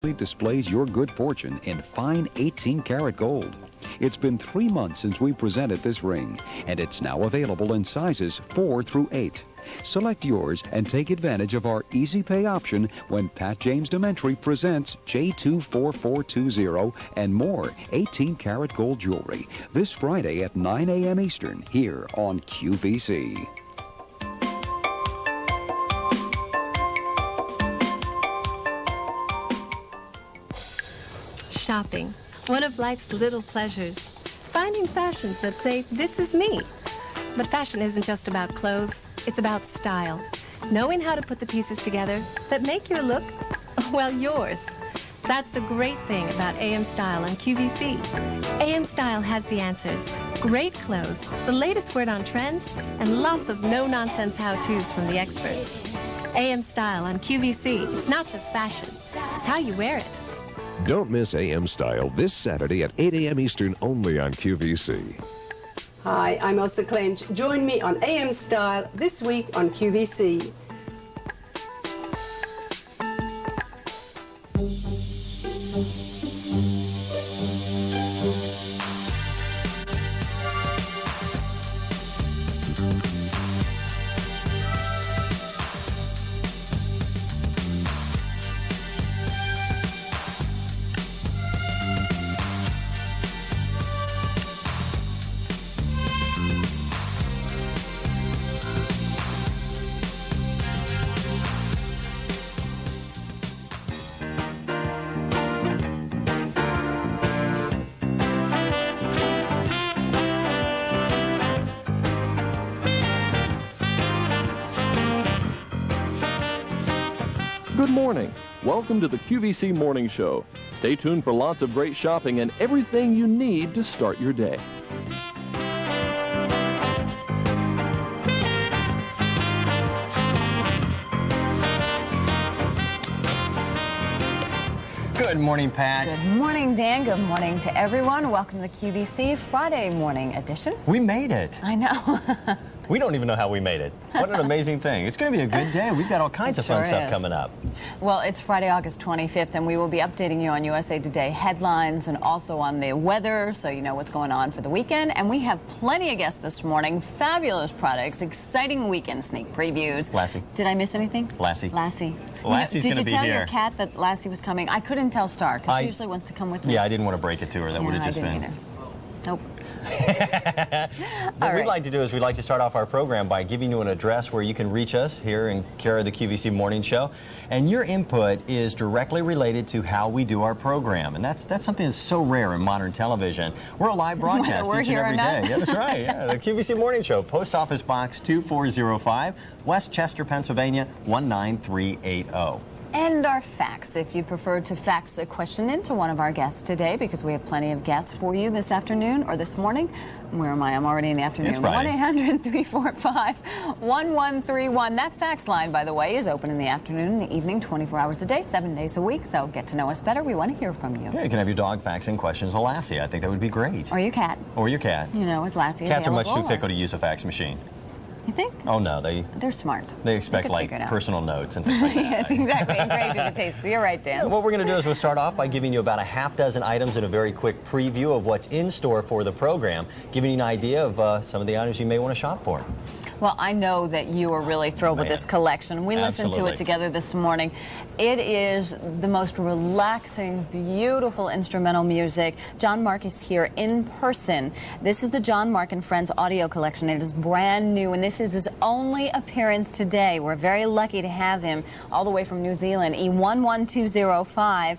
displays your good fortune in fine 18-karat gold. It's been 3 months since we presented this ring, and it's now available in sizes 4 through 8. Select yours and take advantage of our easy pay option when Pat James Dementry presents J24420 and more 18-karat gold jewelry this Friday at 9 a.m. Eastern here on QVC. Shopping, one of life's little pleasures. Finding fashions that say, this is me. But fashion isn't just about clothes, it's about style. Knowing how to put the pieces together that make your look, well, yours. That's the great thing about AM Style on QVC. AM Style has the answers. Great clothes, the latest word on trends, and lots of no-nonsense how-tos from the experts. AM Style on QVC. It's not just fashion, it's how you wear it. Don't miss AM Style this Saturday at 8 a.m. Eastern only on QVC. Hi, I'm Elsa Clinch. Join me on AM Style this week on QVC. Good morning. Welcome to the QVC Morning Show. Stay tuned for lots of great shopping and everything you need to start your day. Good morning, Pat. Good morning, Dan. Good morning to everyone. Welcome to the QVC Friday morning edition. We made it. I know. We don't even know how we made it. What an amazing thing. It's going to be a good day. We've got all kinds of fun stuff coming up. Well, it's Friday, August 25th, and we will be updating you on USA Today headlines and also on the weather, so you know what's going on for the weekend. And we have plenty of guests this morning, fabulous products, exciting weekend sneak previews. Lassie. Did I miss anything? Lassie. Lassie. Lassie's going to be here. Did you tell your cat that Lassie was coming? I couldn't tell Star, because she usually wants to come with me. Yeah, I didn't want to break it to her. That would have just I didn't been... either. Nope. What we'd like to do is we'd like to start off our program by giving you an address where you can reach us here in care of the QVC Morning Show. And your input is directly related to how we do our program. And that's something that's so rare in modern television. We're a live broadcast each and every day. Yeah, that's right. Yeah, the QVC Morning Show, Post Office Box 2405, West Chester, Pennsylvania, 19380. And our fax, if you prefer to fax a question in to one of our guests today, because we have plenty of guests for you this afternoon or this morning. Where am I? I'm already in the afternoon. It's Friday. 1-800-345-1131. That fax line, by the way, is open in the afternoon and the evening, 24 hours a day, 7 days a week. So get to know us better. We want to hear from you. Yeah, you can have your dog faxing questions to Lassie. I think that would be great. Or your cat. Or your cat. You know, is Lassie Cats are much available, too fickle to use a fax machine. You think? Oh, no. They're smart. They expect, like, personal notes and things like that. Yes, exactly. Engraved in the taste. You're right, Dan. Yeah, what we're going to do is we'll start off by giving you about a half dozen items and a very quick preview of what's in store for the program, giving you an idea of some of the items you may want to shop for. Well, I know that you are really thrilled with this collection. We listened to it together this morning. It is the most relaxing, beautiful instrumental music. John Mark is here in person. This is the John Mark and Friends audio collection. It is brand new, and this is his only appearance today. We're very lucky to have him all the way from New Zealand, E11205.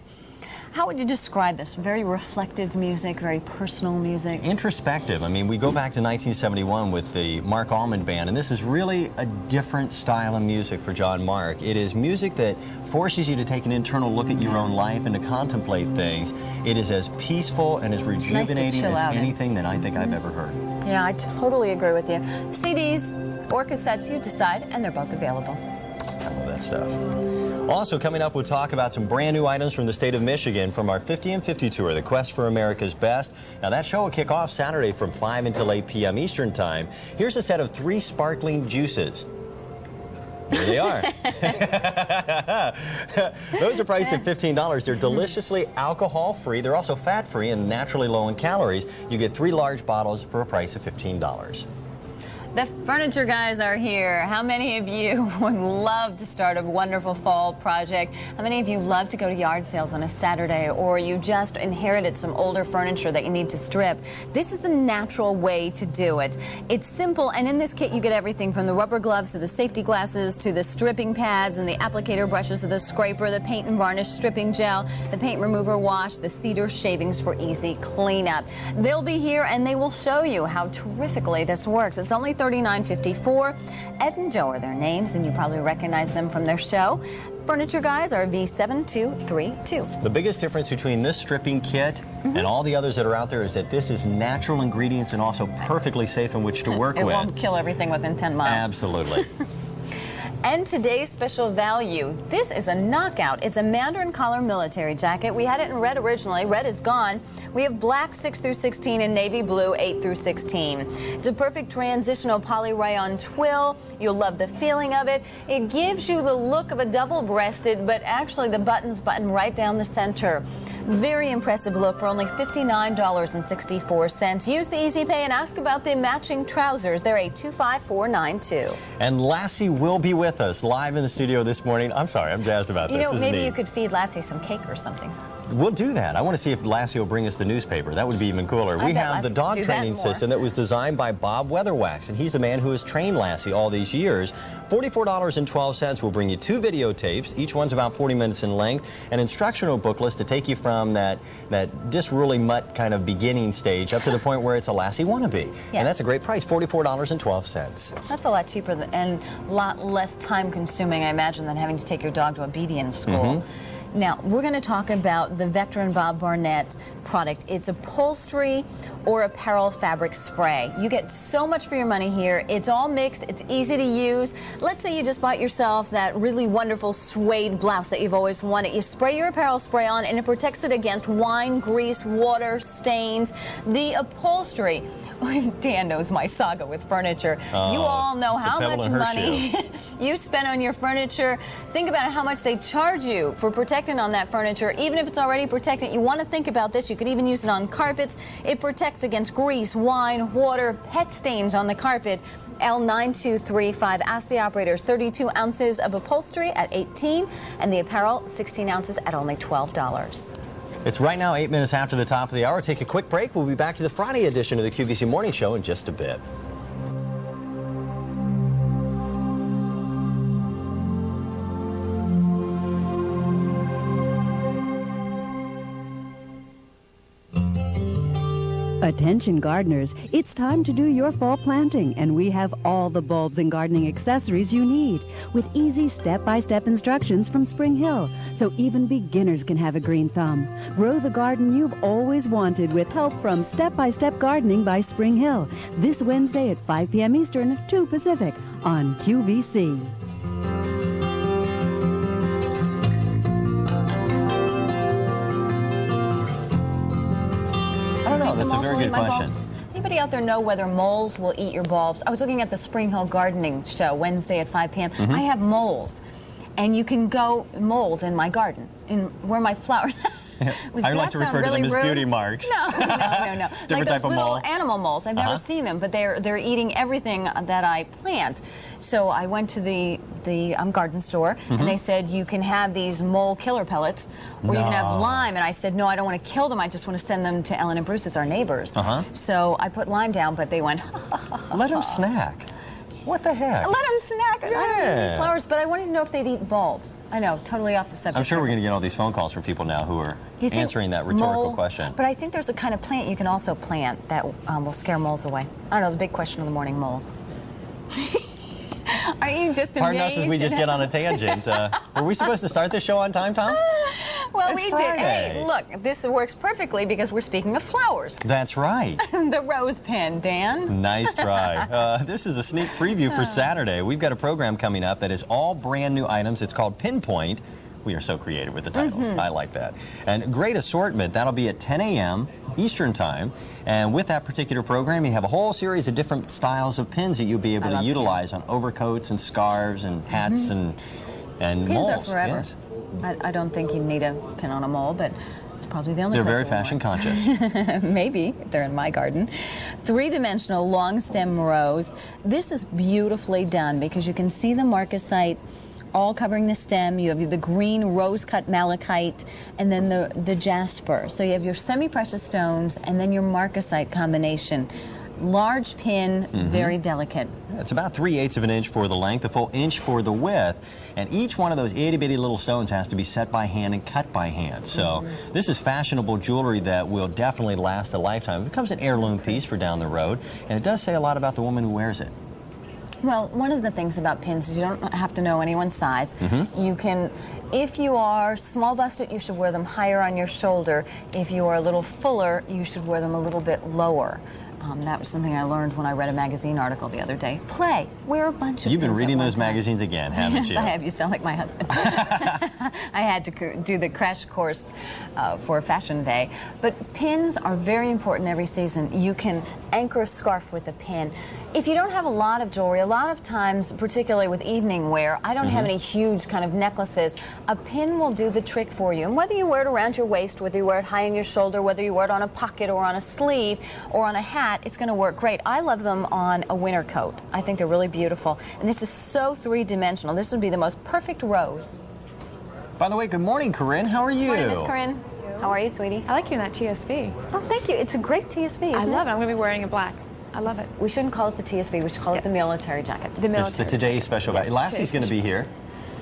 How would you describe this? Very reflective music, very personal music? Introspective. I mean, we go back to 1971 with the Mark Allman Band, and this is really a different style of music for John Mark. It is music that forces you to take an internal look at your own life and to contemplate things. It is as peaceful and as rejuvenating as anything that I think I've ever heard. Yeah, I totally agree with you. CDs or cassettes, you decide, and they're both available. I love that stuff. Also coming up, we'll talk about some brand new items from the state of Michigan from our 50 and 50 tour, the Quest for America's Best. Now that show will kick off Saturday from 5 until 8 p.m. Eastern Time. Here's a set of 3 sparkling juices. Here they are. Those are priced at $15. They're deliciously alcohol-free. They're also fat-free and naturally low in calories. You get 3 large bottles for a price of $15. The furniture guys are here. How many of you would love to start a wonderful fall project? How many of you love to go to yard sales on a Saturday, or you just inherited some older furniture that you need to strip? This is the natural way to do it. It's simple, and in this kit you get everything from the rubber gloves to the safety glasses to the stripping pads and the applicator brushes to the scraper, the paint and varnish stripping gel, the paint remover wash, the cedar shavings for easy cleanup. They'll be here and they will show you how terrifically this works. It's only $39.54. Ed and Joe are their names, and you probably recognize them from their show. Furniture guys are V7232. The biggest difference between this stripping kit and all the others that are out there is that this is natural ingredients and also perfectly safe in which to work with. It won't kill everything within 10 miles. Absolutely. And today's special value, this is a knockout. It's a Mandarin collar military jacket. We had it in red originally. Red is gone. We have black 6 through 16 and navy blue 8 through 16. It's a perfect transitional poly rayon twill. You'll love the feeling of it. It gives you the look of a double-breasted, but actually the buttons button right down the center. Very impressive look for only $59.64. Use the Easy Pay and ask about the matching trousers. They're a 25492. And Lassie will be with us live in the studio this morning. I'm sorry, I'm jazzed about this. You know, This is maybe neat. you could feed Lassie some cake or something. We'll do that. I want to see if Lassie will bring us the newspaper. That would be even cooler. We have the dog training system that was designed by Bob Weatherwax, and he's the man who has trained Lassie all these years. $44.12 will bring you 2 videotapes. Each one's about 40 minutes in length. An instructional booklets to take you from that disruly mutt kind of beginning stage up to the point where it's a Lassie wannabe. Yes. And that's a great price, $44.12. That's a lot cheaper and a lot less time consuming, I imagine, than having to take your dog to obedience school. Now, we're going to talk about the Veteran Bob Barnett product. It's upholstery or apparel fabric spray. You get so much for your money here. It's all mixed. It's easy to use. Let's say you just bought yourself that really wonderful suede blouse that you've always wanted. You spray your apparel spray on, and it protects it against wine, grease, water, stains. The upholstery. Dan knows my saga with furniture. You all know how much money you spend on your furniture. Think about how much they charge you for protecting on that furniture. Even if it's already protected, you want to think about this. You could even use it on carpets. It protects against grease, wine, water, pet stains on the carpet. L9235. Ask the operators. 32 ounces of upholstery at $18, and the apparel 16 ounces at only $12. It's right now 8 minutes after the top of the hour. Take a quick break. We'll be back to the Friday edition of the QVC Morning Show in just a bit. Attention gardeners, it's time to do your fall planting, and we have all the bulbs and gardening accessories you need with easy step-by-step instructions from Spring Hill, so even beginners can have a green thumb. Grow the garden you've always wanted with help from Step-by-Step Gardening by Spring Hill, this Wednesday at 5 p.m. Eastern, 2 Pacific on QVC. That's a very good question. Anybody out there know whether moles will eat your bulbs? I was looking at the Spring Hill Gardening Show Wednesday at 5 p.m. I have moles, and you can go moles in my garden, in where my flowers. I like to refer to them as beauty marks. No. Different like type those of little mole. animal moles. I've never seen them, but they're eating everything that I plant. So I went to the garden store, and they said you can have these mole killer pellets, or you can have lime. And I said, no, I don't want to kill them. I just want to send them to Ellen and Bruce's, our neighbors. So I put lime down, but they went, Let them snack. What the heck? Let them snack. Yeah. I don't eat flowers, but I wanted to know if they'd eat bulbs. I know, totally off the subject. I'm sure we're going to get all these phone calls from people now who are answering that rhetorical question. But I think there's a kind of plant you can also plant that will scare moles away. I don't know, the big question of the morning, moles. Are you just amazed? Pardon us as we just get on a tangent. Were we supposed to start this show on time, Tom? Well, it's we Friday. did. Hey, look, this works perfectly because we're speaking of flowers. That's right. The rose pen, Dan. Nice try. This is a sneak preview for Saturday. We've got a program coming up that is all brand new items. It's called Pinpoint. We are so creative with the titles. I like that. And great assortment. That'll be at 10 a.m. Eastern Time. And with that particular program, you have a whole series of different styles of pins that you'll be able to utilize on overcoats and scarves and hats and pins moles. Are forever. Yes. I don't think you need a pin on a mole, but it's probably the only They're place very fashion conscious. Maybe. They're in my garden. Three-dimensional long stem rose. This is beautifully done because you can see the marcasite all covering the stem. You have the green rose-cut malachite and then the jasper. So you have your semi-precious stones and then your marcasite combination. Large pin, very delicate. It's about 3/8 of an inch for the length, a full inch for the width, and each one of those itty-bitty little stones has to be set by hand and cut by hand. So this is fashionable jewelry that will definitely last a lifetime. It becomes an heirloom piece for down the road, and it does say a lot about the woman who wears it. Well, one of the things about pins is you don't have to know anyone's size. You can, if you are small-busted, you should wear them higher on your shoulder. If you are a little fuller, you should wear them a little bit lower. That was something I learned when I read a magazine article the other day. Play. Wear a bunch of You've been pins reading at one those time. magazines again, haven't you? I have. You sound like my husband. I had to do the crash course for Fashion Day. But pins are very important every season. You can anchor a scarf with a pin. If you don't have a lot of jewelry, a lot of times, particularly with evening wear, I don't have any huge kind of necklaces. A pin will do the trick for you. And whether you wear it around your waist, whether you wear it high on your shoulder, whether you wear it on a pocket or on a sleeve or on a hat, it's going to work great. I love them on a winter coat. I think they're really beautiful. And this is so three-dimensional. This would be the most perfect rose. By the way, good morning, Corinne. How are you? Good morning, Miss Corinne. How are you, sweetie? I like you in that TSV. Oh, thank you. It's a great TSV, I isn't love it. I'm going to be wearing it black. I love it. We shouldn't call it the TSV. We should call it the military jacket. The military. It's the Today special. Yes, Lassie's going to be here.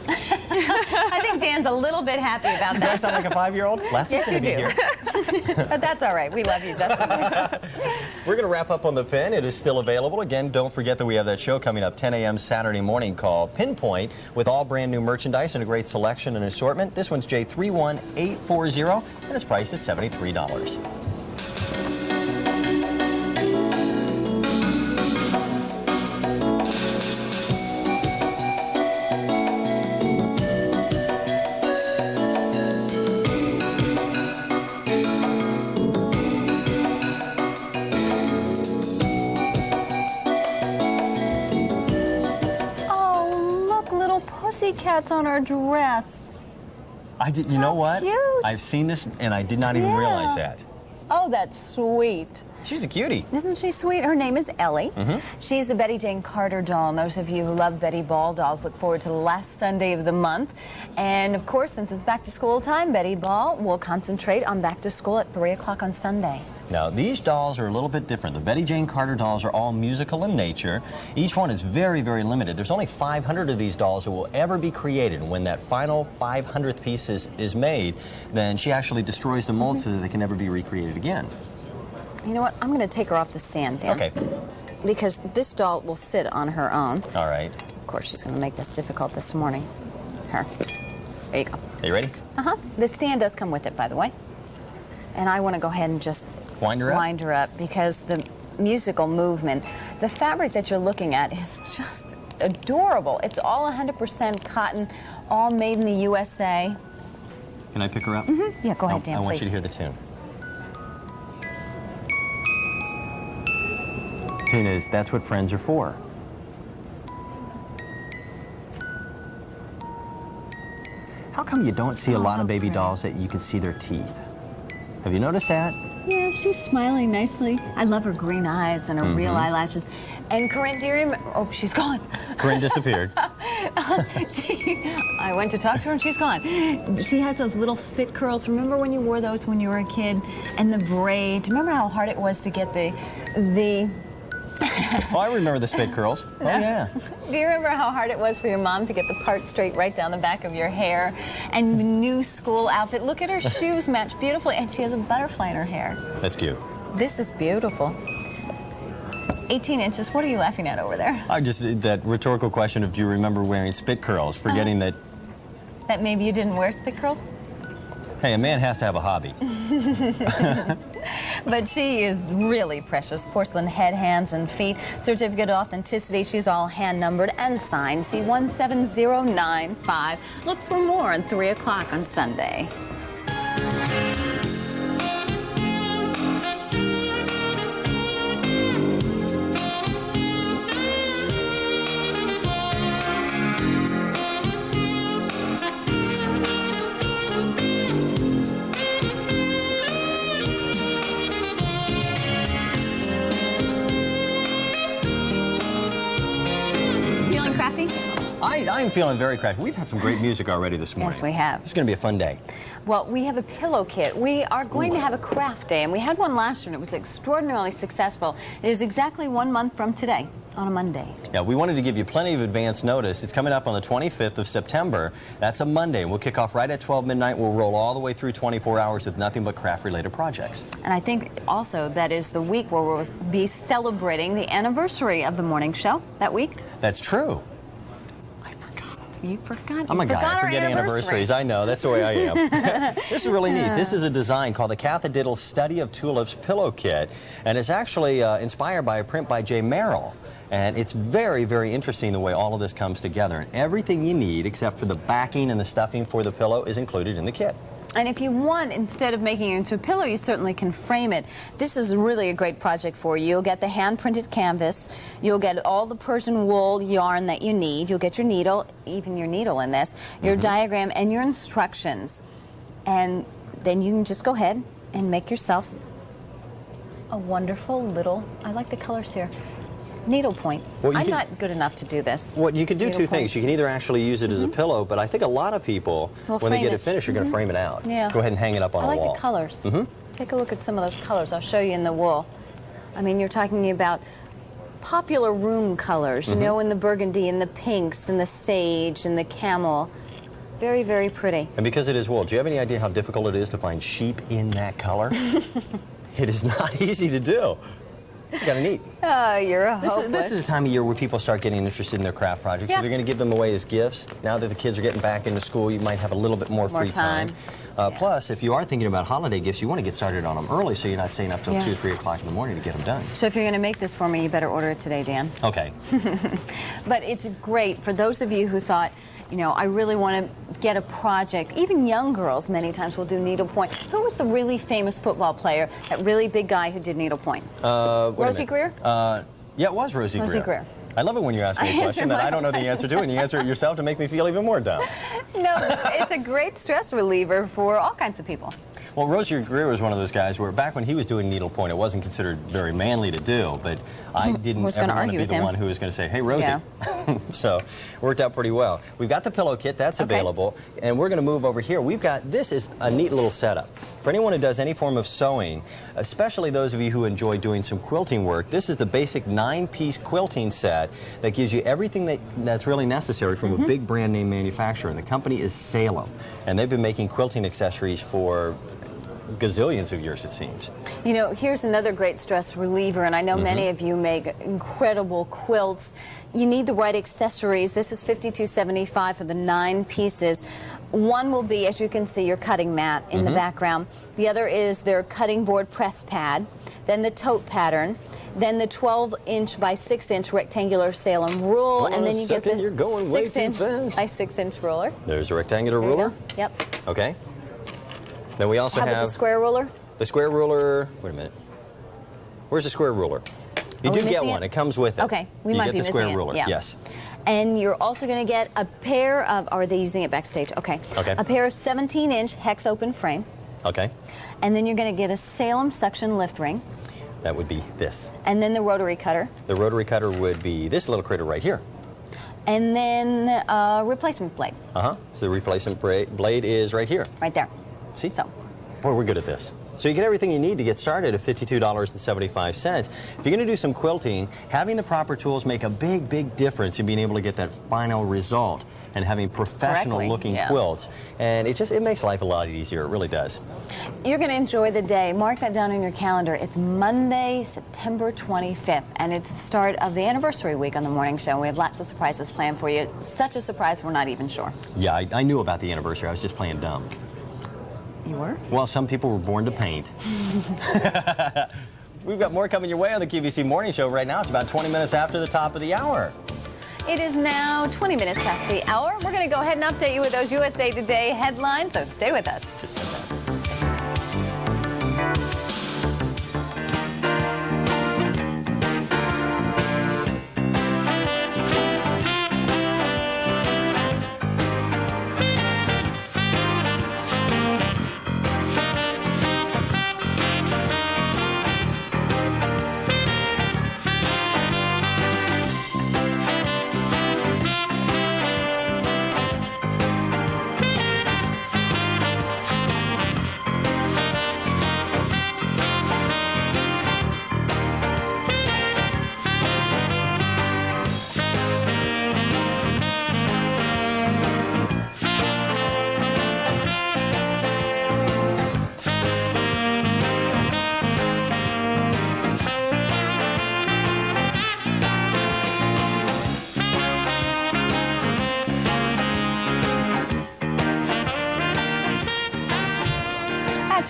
I think Dan's a little bit happy about Do I that. sound like a 5-year-old? Lassie's Yes, you going to be do. here. But that's all right. We love you just as much. We're going to wrap up on the pin. It is still available. Again, don't forget that we have that show coming up 10 a.m. Saturday morning called Pinpoint with all brand new merchandise and a great selection and assortment. This one's J31840 and it's priced at $73. Cats on our dress. You know what? Cute. I've seen this and I did not even realize that. Oh, that's sweet. She's a cutie. Isn't she sweet? Her name is Ellie. She's the Betty Jane Carter doll. And those of you who love Betty Ball dolls look forward to the last Sunday of the month. And of course, since it's back to school time, Betty Ball will concentrate on back to school at 3 o'clock on Sunday. Now, these dolls are a little bit different. The Betty Jane Carter dolls are all musical in nature. Each one is very, very limited. There's only 500 of these dolls that will ever be created. And when that final 500th piece is made, then she actually destroys the mold so that they can never be recreated again. You know what? I'm going to take her off the stand, Dan. Okay. Because this doll will sit on her own. All right. Of course, she's going to make this difficult this morning. Her. There you go. Are you ready? The stand does come with it, by the way. And I want to go ahead and just wind her up because the musical movement, the fabric that you're looking at is just adorable. It's all 100% cotton, all made in the USA. Can I pick her up? Yeah, go ahead, Dan, I want please. you to hear the tune. The tune is That's What Friends Are For. How come you don't see a lot of baby dolls that you can see their teeth? Have you noticed that? Yeah, she's smiling nicely. I love her green eyes and her real eyelashes. And Corinne, do you remember? Oh, she's gone. Corinne disappeared. I went to talk to her and she's gone. She has those little spit curls. Remember when you wore those when you were a kid? And the braids. Remember how hard it was to get the Oh, I remember the spit curls. Oh, yeah. Do you remember how hard it was for your mom to get the part straight right down the back of your hair? And the new school outfit. Look at her shoes match beautifully. And she has a butterfly in her hair. That's cute. This is beautiful. 18 inches. What are you laughing at over there? That rhetorical question of do you remember wearing spit curls, forgetting that... That maybe you didn't wear spit curls? Hey, a man has to have a hobby. But she is really precious. Porcelain head, hands, and feet. Certificate of authenticity. She's all hand-numbered and signed. See 17095. Look for more at 3 o'clock on Sunday. I'm feeling very crafty. We've had some great music already this morning. Yes, we have. It's going to be a fun day. Well, we have a pillow kit. We are going to have a craft day, and we had one last year, and it was extraordinarily successful. It is exactly 1 month from today, on a Monday. Yeah, we wanted to give you plenty of advance notice. It's coming up on the 25th of September. That's a Monday. We'll kick off right at 12 midnight. We'll roll all the way through 24 hours with nothing but craft-related projects. And I think also that is the week where we'll be celebrating the anniversary of the morning show that week. That's true. You forgot. I'm a guy. I forget anniversaries. I know. That's the way I am. This is really neat. This is a design called the Cathediddle Study of Tulips Pillow Kit, and it's actually inspired by a print by J. Merrill. And it's very, very interesting the way all of this comes together. And everything you need, except for the backing and the stuffing for the pillow, is included in the kit. And if you want, instead of making it into a pillow, you certainly can frame it. This is really a great project for you. You'll get the hand-printed canvas. You'll get all the Persian wool yarn that you need. You'll get your needle, even your needle in this, your diagram, and your instructions. And then you can just go ahead and make yourself a wonderful little, I like the colors here, needlepoint. Well, I'm not good enough to do this. Well, you can do two things. You can either actually use it as a pillow, but I think a lot of people, when they get it finished, are going to frame it out. Yeah. Go ahead and hang it up on a wall. I like the colors. Take a look at some of those colors. I'll show you in the wool. I mean, you're talking about popular room colors, you know, in the burgundy and the pinks and the sage and the camel. Very, very pretty. And because it is wool, do you have any idea how difficult it is to find sheep in that color? It is not easy to do. It's kind of neat. Oh, you're a hopeless. This is a time of year where people start getting interested in their craft projects. So they're going to give them away as gifts. Now that the kids are getting back into school, you might have a little bit more free time. Plus, if you are thinking about holiday gifts, you want to get started on them early so you're not staying up till 2 or 3 o'clock in the morning to get them done. So if you're going to make this for me, you better order it today, Dan. Okay. But it's great for those of you who thought, you know, I really want to get a project. Even young girls many times will do needlepoint. Who was the really famous football player, that really big guy who did needlepoint? Rosie Greer? Yeah, it was Rosie Greer. I love it when you ask me a question that I don't know the answer to, and you answer it yourself to make me feel even more dumb. No, it's a great stress reliever for all kinds of people. Well, Rosie Greer was one of those guys where back when he was doing needlepoint, it wasn't considered very manly to do, but I didn't ever want to be the one who was going to say, hey, Rosie. Yeah. So it worked out pretty well. We've got the pillow kit. That's available. And we're going to move over here. We've got, this is a neat little setup. For anyone who does any form of sewing, especially those of you who enjoy doing some quilting work, this is the basic 9-piece quilting set that gives you everything that's really necessary from a big brand name manufacturer. And the company is Salem. And they've been making quilting accessories for gazillions of years, it seems. You know, here's another great stress reliever, and I know many of you make incredible quilts. You need the right accessories. This is $52.75 for the 9 pieces. One will be, as you can see, your cutting mat in the background. The other is their cutting board press pad, then the tote pattern, then the 12-inch by 6-inch rectangular Salem rule, and then you get the 6-inch by 6-inch roller. There's a rectangular ruler. Yep. Okay. Then we also have the square ruler. The square ruler. Wait a minute. Where's the square ruler? You do get one. It comes with it. Okay, we might be missing it. You get the square ruler. Yeah. Yes. And you're also going to get a pair of, or are they using it backstage? Okay. Okay. A pair of 17-inch hex open frame. Okay. And then you're going to get a Salem suction lift ring. That would be this. And then the rotary cutter. The rotary cutter would be this little critter right here. And then a replacement blade. So the replacement blade is right here. Right there. See? So. Boy, we're good at this. So you get everything you need to get started at $52.75. If you're going to do some quilting, having the proper tools make a big, big difference in being able to get that final result and having professional-looking quilts. And it makes life a lot easier. It really does. You're going to enjoy the day. Mark that down on your calendar. It's Monday, September 25th, and it's the start of the anniversary week on the morning show. We have lots of surprises planned for you. Such a surprise, we're not even sure. Yeah, I knew about the anniversary. I was just playing dumb. You were? Well, some people were born to paint. We've got more coming your way on the QVC Morning Show right now. It's about 20 minutes after the top of the hour. It is now 20 minutes past the hour. We're going to go ahead and update you with those USA Today headlines, so stay with us. Just said that.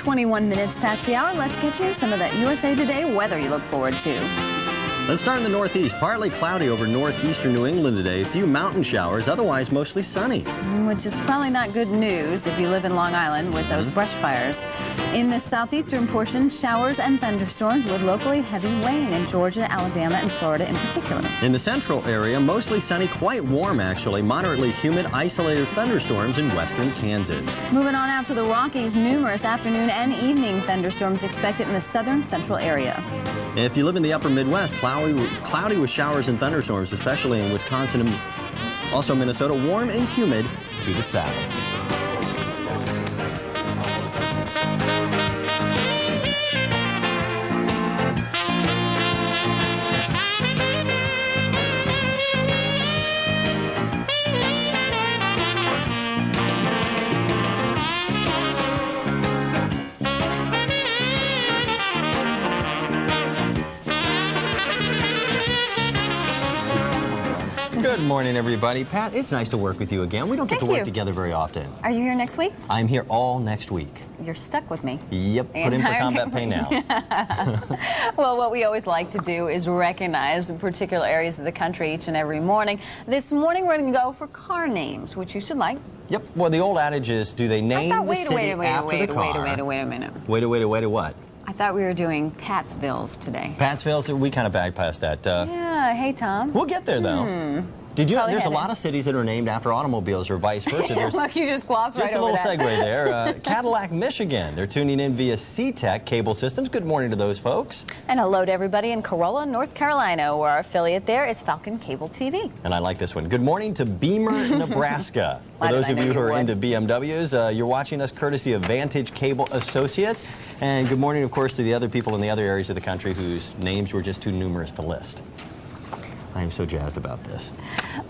21 minutes past the hour. Let's get you some of that USA Today weather you look forward to. Let's start in the northeast. Partly cloudy over northeastern New England today. A few mountain showers, otherwise mostly sunny. Which is probably not good news if you live in Long Island with those brush fires. In the southeastern portion, showers and thunderstorms with locally heavy rain in Georgia, Alabama, and Florida in particular. In the central area, mostly sunny, quite warm actually. Moderately humid, isolated thunderstorms in western Kansas. Moving on out to the Rockies, numerous afternoon and evening thunderstorms expected in the southern central area. If you live in the upper Midwest, cloudy with showers and thunderstorms, especially in Wisconsin and also Minnesota, warm and humid to the south. Good morning, everybody. Pat, it's nice to work with you again. We don't get to work together very often. Are you here next week? I'm here all next week. You're stuck with me. Yep, put in for combat pay now. Well, what we always like to do is recognize particular areas of the country each and every morning. This morning we're going to go for car names, which you should like. Yep, well, the old adage is, do they name the city after the car? Wait a minute. Wait a what? I thought we were doing Pattsvilles today. Pattsvilles, we kind of bypassed that. Yeah, hey, Tom. We'll get there, though. Did you know there's a lot of cities that are named after automobiles or vice versa? Look, you just glossed right over that. Just a little segue there. Cadillac, Michigan. They're tuning in via C-Tech Cable Systems. Good morning to those folks. And hello to everybody in Corolla, North Carolina, where our affiliate there is Falcon Cable TV. And I like this one. Good morning to Beamer, Nebraska. For those of you who are into BMWs, you're watching us courtesy of Vantage Cable Associates. And good morning, of course, to the other people in the other areas of the country whose names were just too numerous to list. I am so jazzed about this.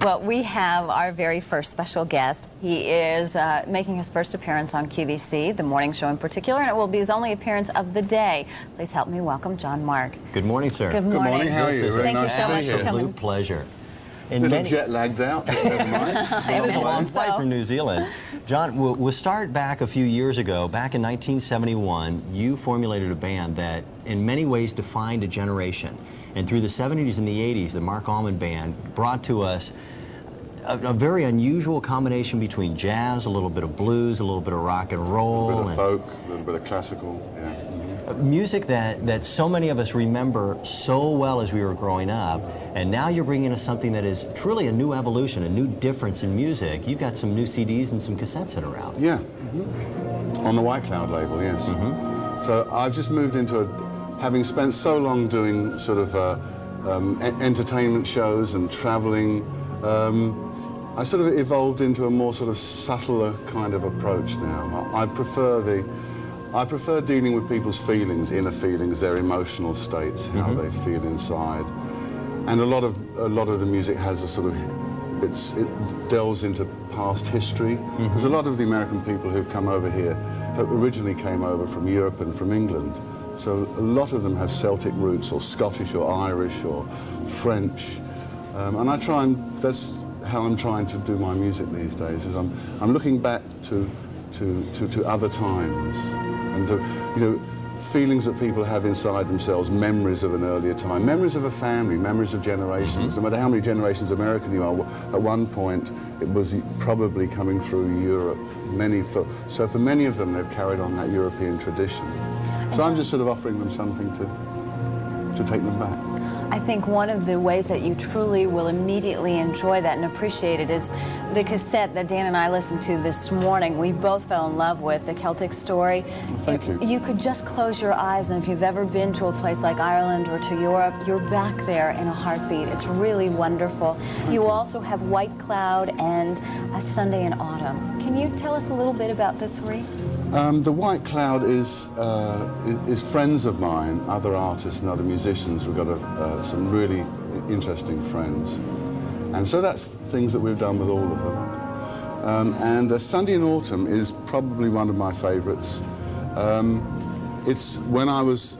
Well, we have our very first special guest. He is making his first appearance on QVC, the morning show in particular, and it will be his only appearance of the day. Please help me welcome John Mark. Good morning, sir. Good morning. Good morning. How are you? Thank you so much for coming. Absolute pleasure. A little jet lagged out, but never mind. It was a long flight from New Zealand. John, we'll start back a few years ago. Back in 1971, you formulated a band that in many ways defined a generation. And through the 70s and the 80s, the Mark Allman Band brought to us a very unusual combination between jazz, a little bit of blues, a little bit of rock and roll. A little bit of folk, a little bit of classical, yeah. Music that so many of us remember so well as we were growing up. And now you're bringing us something that is truly a new evolution, a new difference in music. You've got some new CDs and some cassettes that are out. Yeah, on the White Cloud label, yes. So I've just moved into having spent so long doing sort of entertainment shows and traveling, I sort of evolved into a more sort of subtler kind of approach now. I prefer dealing with people's feelings, inner feelings, their emotional states, how they feel inside. And a lot of the music has a sort of, it delves into past history. Because a lot of the American people who've come over here originally came over from Europe and from England. So a lot of them have Celtic roots, or Scottish, or Irish, or French. And I try and, that's how I'm trying to do my music these days, is I'm looking back to other times, and to, you know, feelings that people have inside themselves, memories of an earlier time, memories of a family, memories of generations. No matter how many generations American you are, at one point it was probably coming through Europe. So for many of them, they've carried on that European tradition. So I'm just sort of offering them something to take them back. I think one of the ways that you truly will immediately enjoy that and appreciate it is the cassette that Dan and I listened to this morning. We both fell in love with, The Celtic Story. Thank you. You could just close your eyes, and if you've ever been to a place like Ireland or to Europe, you're back there in a heartbeat. It's really wonderful. You also have White Cloud and A Sunday in Autumn. Can you tell us a little bit about the three? The White Cloud is friends of mine, other artists and other musicians. We've got some really interesting friends. And so that's things that we've done with all of them. And Sunday in Autumn is probably one of my favorites. It's when I was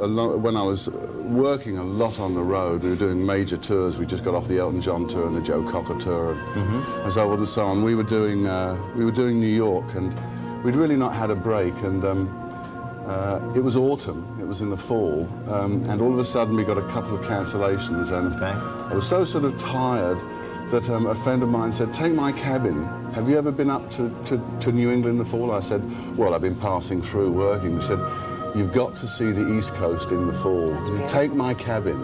working a lot on the road. We were doing major tours. We just got off the Elton John tour and the Joe Cocker tour, and so on and so on. We were doing New York, and we'd really not had a break. And It was autumn, it was in the fall, and all of a sudden we got a couple of cancellations, and I was so sort of tired that a friend of mine said, take my cabin. Have you ever been up to New England in the fall? I said, well, I've been passing through working. He said, you've got to see the East Coast in the fall. Take my cabin.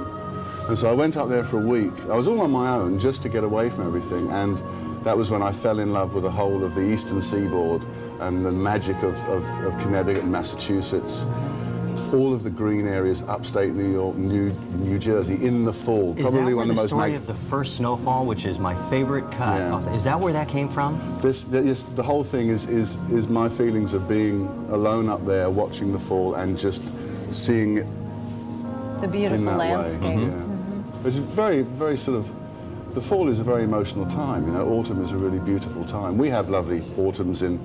And so I went up there for a week. I was all on my own just to get away from everything, and that was when I fell in love with the whole of the eastern seaboard and the magic of Connecticut and Massachusetts. All of the green areas, upstate New York, New Jersey, in the fall. Probably one of the most. Is that where the story of the first snowfall, which is my favorite cut, is that where that came from? The whole thing is my feelings of being alone up there, watching the fall, and just seeing it. The beautiful landscape. It's very, very sort of. The fall is a very emotional time. You know, autumn is a really beautiful time. We have lovely autumns in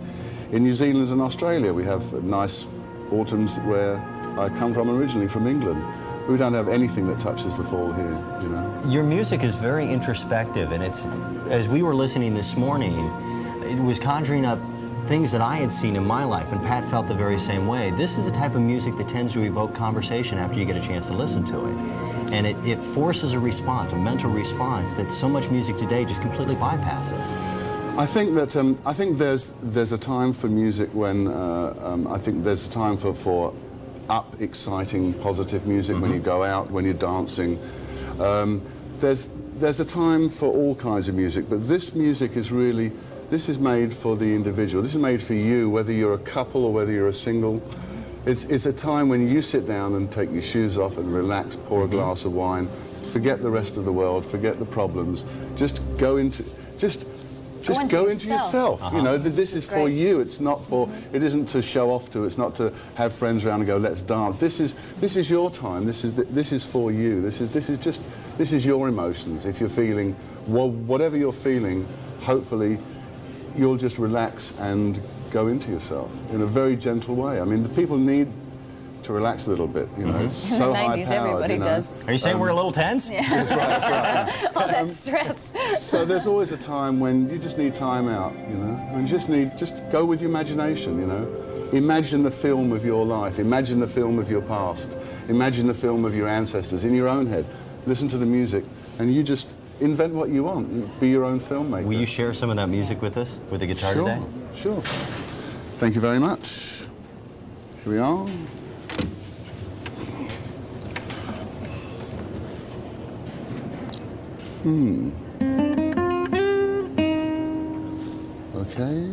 New Zealand and Australia. We have nice autumns where I come from originally, from England. We don't have anything that touches the fall here, you know. Your music is very introspective, and it's, as we were listening this morning, it was conjuring up things that I had seen in my life, and Pat felt the very same way. This is the type of music that tends to evoke conversation after you get a chance to listen to it. And it forces a response, a mental response, that so much music today just completely bypasses. I think that I think there's a time for music when I think there's a time for up, exciting, positive music when you go out, when you're dancing. There's a time for all kinds of music, but this music is really, this is made for the individual. This is made for you, whether you're a couple or whether you're a single. It's a time when you sit down and take your shoes off and relax, pour a glass of wine, forget the rest of the world, forget the problems, just go into yourself. You know, this is for you. It's not for. It isn't to show off to. It's not to have friends around and go, let's dance. This is your time. This is for you. This is your emotions. If you're feeling whatever you're feeling, hopefully you'll just relax and go into yourself in a very gentle way. I mean, the people need to relax a little bit, you know. It's so high-powered, everybody does. Are you saying we're a little tense? Yeah. That's right. All that stress. So there's always a time when you just need time out, you know, and just go with your imagination, you know. Imagine the film of your life. Imagine the film of your past. Imagine the film of your ancestors in your own head. Listen to the music, and you just invent what you want. Be your own filmmaker. Will you share some of that music with us, with the guitar today? Sure. Thank you very much. Here we are. Okay.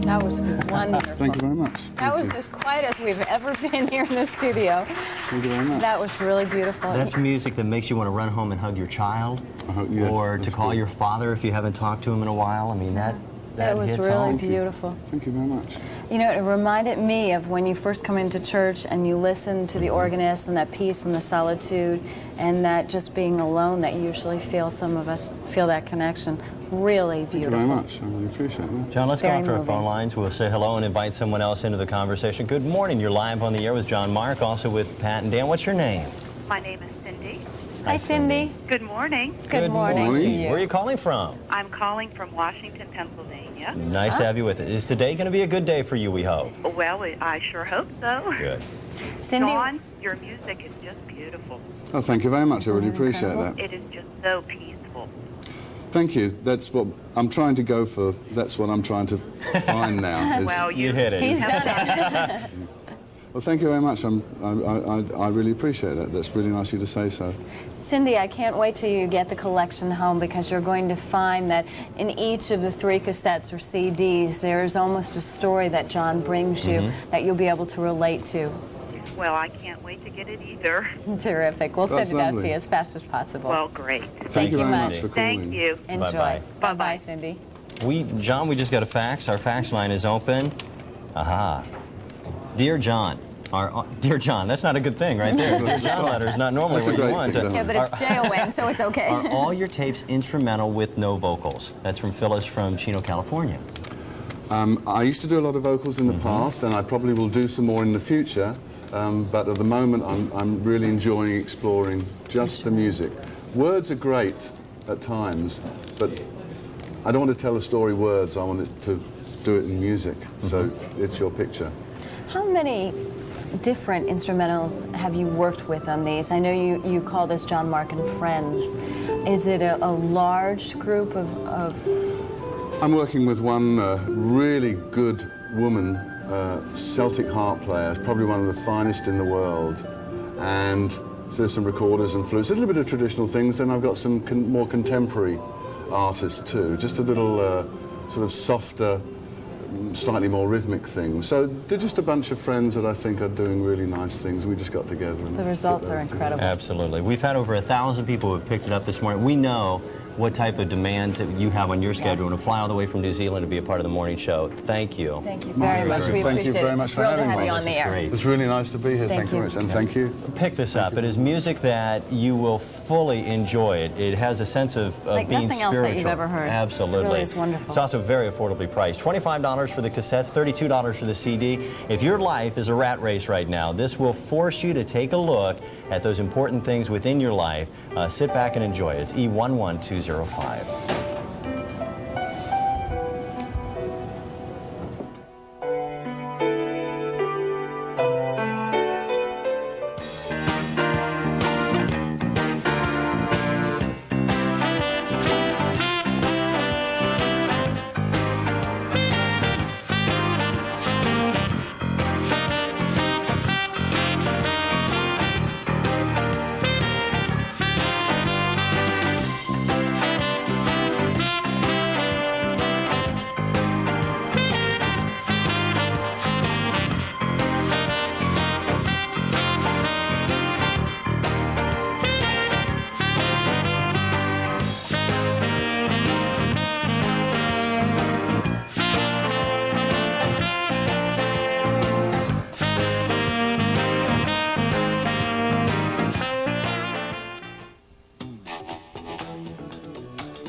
That was wonderful. Thank you very much. That was as quiet as we've ever been here in the studio. Thank you very much. That was really beautiful. That's music that makes you want to run home and hug your child, yes, or to call good. your father if you haven't talked to him in a while. I mean, that was hits really home. beautiful. Thank you very much. You know, it reminded me of when you first come into church and you listen to the organist and that peace and the solitude and that just being alone that you usually feel. Some of us feel that connection. Really beautiful. Thank you very much. I really appreciate that. John, let's go Very off to our moving. phone lines. We'll say hello and invite someone else into the conversation. Good morning. You're live on the air with John Mark, also with Pat and Dan. What's your name? My name is Cindy. Hi, Cindy. Good morning. Good morning to you. Where are you calling from? I'm calling from Washington, Pennsylvania. Nice to have you with us. Is today going to be a good day for you, we hope? Well, I sure hope so. Good. Cindy, Dawn, your music is just beautiful. Oh, thank you very much. I really appreciate that. It is just so peaceful. Thank you. That's what I'm trying to go for. That's what I'm trying to find now. is- Well, You hit it. he's done it. Well, thank you very much. I really appreciate that. That's really nice of you to say so. Cindy, I can't wait till you get the collection home because you're going to find that in each of the 3 cassettes or CDs, there's almost a story that John brings you that you'll be able to relate to. Well, I can't wait to get it either. Terrific. We'll That's send it out lovely. to you as fast as possible. Well, great. Thank you you very much. much for calling. Thank you. Enjoy. Bye-bye. Bye-bye, Cindy. John, we just got a fax. Our fax line is open. Aha. Dear John. Dear John, that's not a good thing right there. Dear John letter is not normally That's a what you great want. thing, Yeah, but it's J-O-N, so it's okay. Are all your tapes instrumental with no vocals? That's from Phyllis from Chino, California. I used to do a lot of vocals in the past, and I probably will do some more in the future. But at the moment, I'm really enjoying exploring just the music. Words are great at times, but I don't want to tell a story words. I want it to do it in music. So it's your picture. How many different instrumentals have you worked with on these? I know you call this John Mark and Friends. Is it a large group of... I'm working with one really good woman, Celtic harp player, probably one of the finest in the world. And so there's some recorders and flutes, a little bit of traditional things. Then I've got some more contemporary artists too, just a little sort of softer, slightly more rhythmic things. So they're just a bunch of friends that I think are doing really nice things. We just got together. And The results are incredible. Absolutely. We've had over 1,000 people who have picked it up this morning. We know what type of demands that you have on your schedule and to fly all the way from New Zealand to be a part of the morning show. Thank you. Thank you very much. We Thank appreciate you very it. much for Thrilled to having have me. you on the air. Great. It's really nice to be here. Thank you very much. And thank you. Pick this up. It is music that you will fully enjoy. It has a sense of Like being nothing else spiritual. that you've ever heard. Absolutely. It really is wonderful. It's also very affordably priced. $25 for the cassettes, $32 for the CD. If your life is a rat race right now, this will force you to take a look at those important things within your life. Sit back and enjoy it. It's E11205.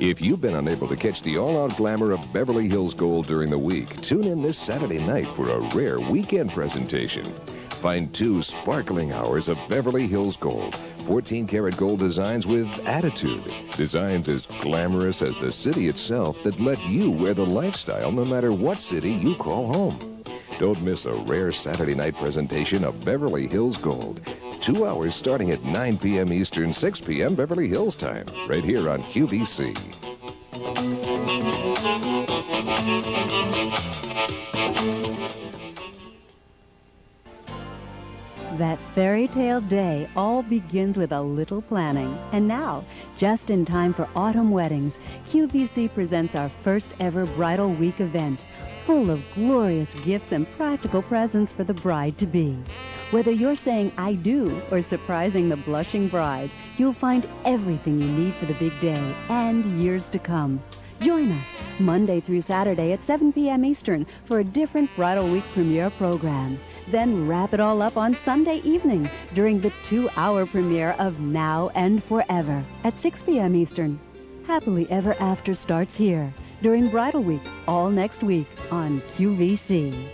If you've been unable to catch the all-out glamour of Beverly Hills Gold during the week, tune in this Saturday night for a rare weekend presentation. Find 2 sparkling hours of Beverly Hills Gold, 14-karat gold designs with attitude. Designs as glamorous as the city itself that let you wear the lifestyle no matter what city you call home. Don't miss a rare Saturday night presentation of Beverly Hills Gold. 2 hours starting at 9 p.m. Eastern, 6 p.m. Beverly Hills time, right here on QVC. That fairy tale day all begins with a little planning. And now, just in time for autumn weddings, QVC presents our first ever Bridal Week event. full of glorious gifts and practical presents for the bride-to-be. Whether you're saying I do or surprising the blushing bride, you'll find everything you need for the big day and years to come. Join us Monday through Saturday at 7 p.m. Eastern for a different Bridal Week premiere program. Then wrap it all up on Sunday evening during the 2-hour premiere of Now and Forever at 6 p.m. Eastern. Happily Ever After starts here during Bridal Week, all next week on QVC.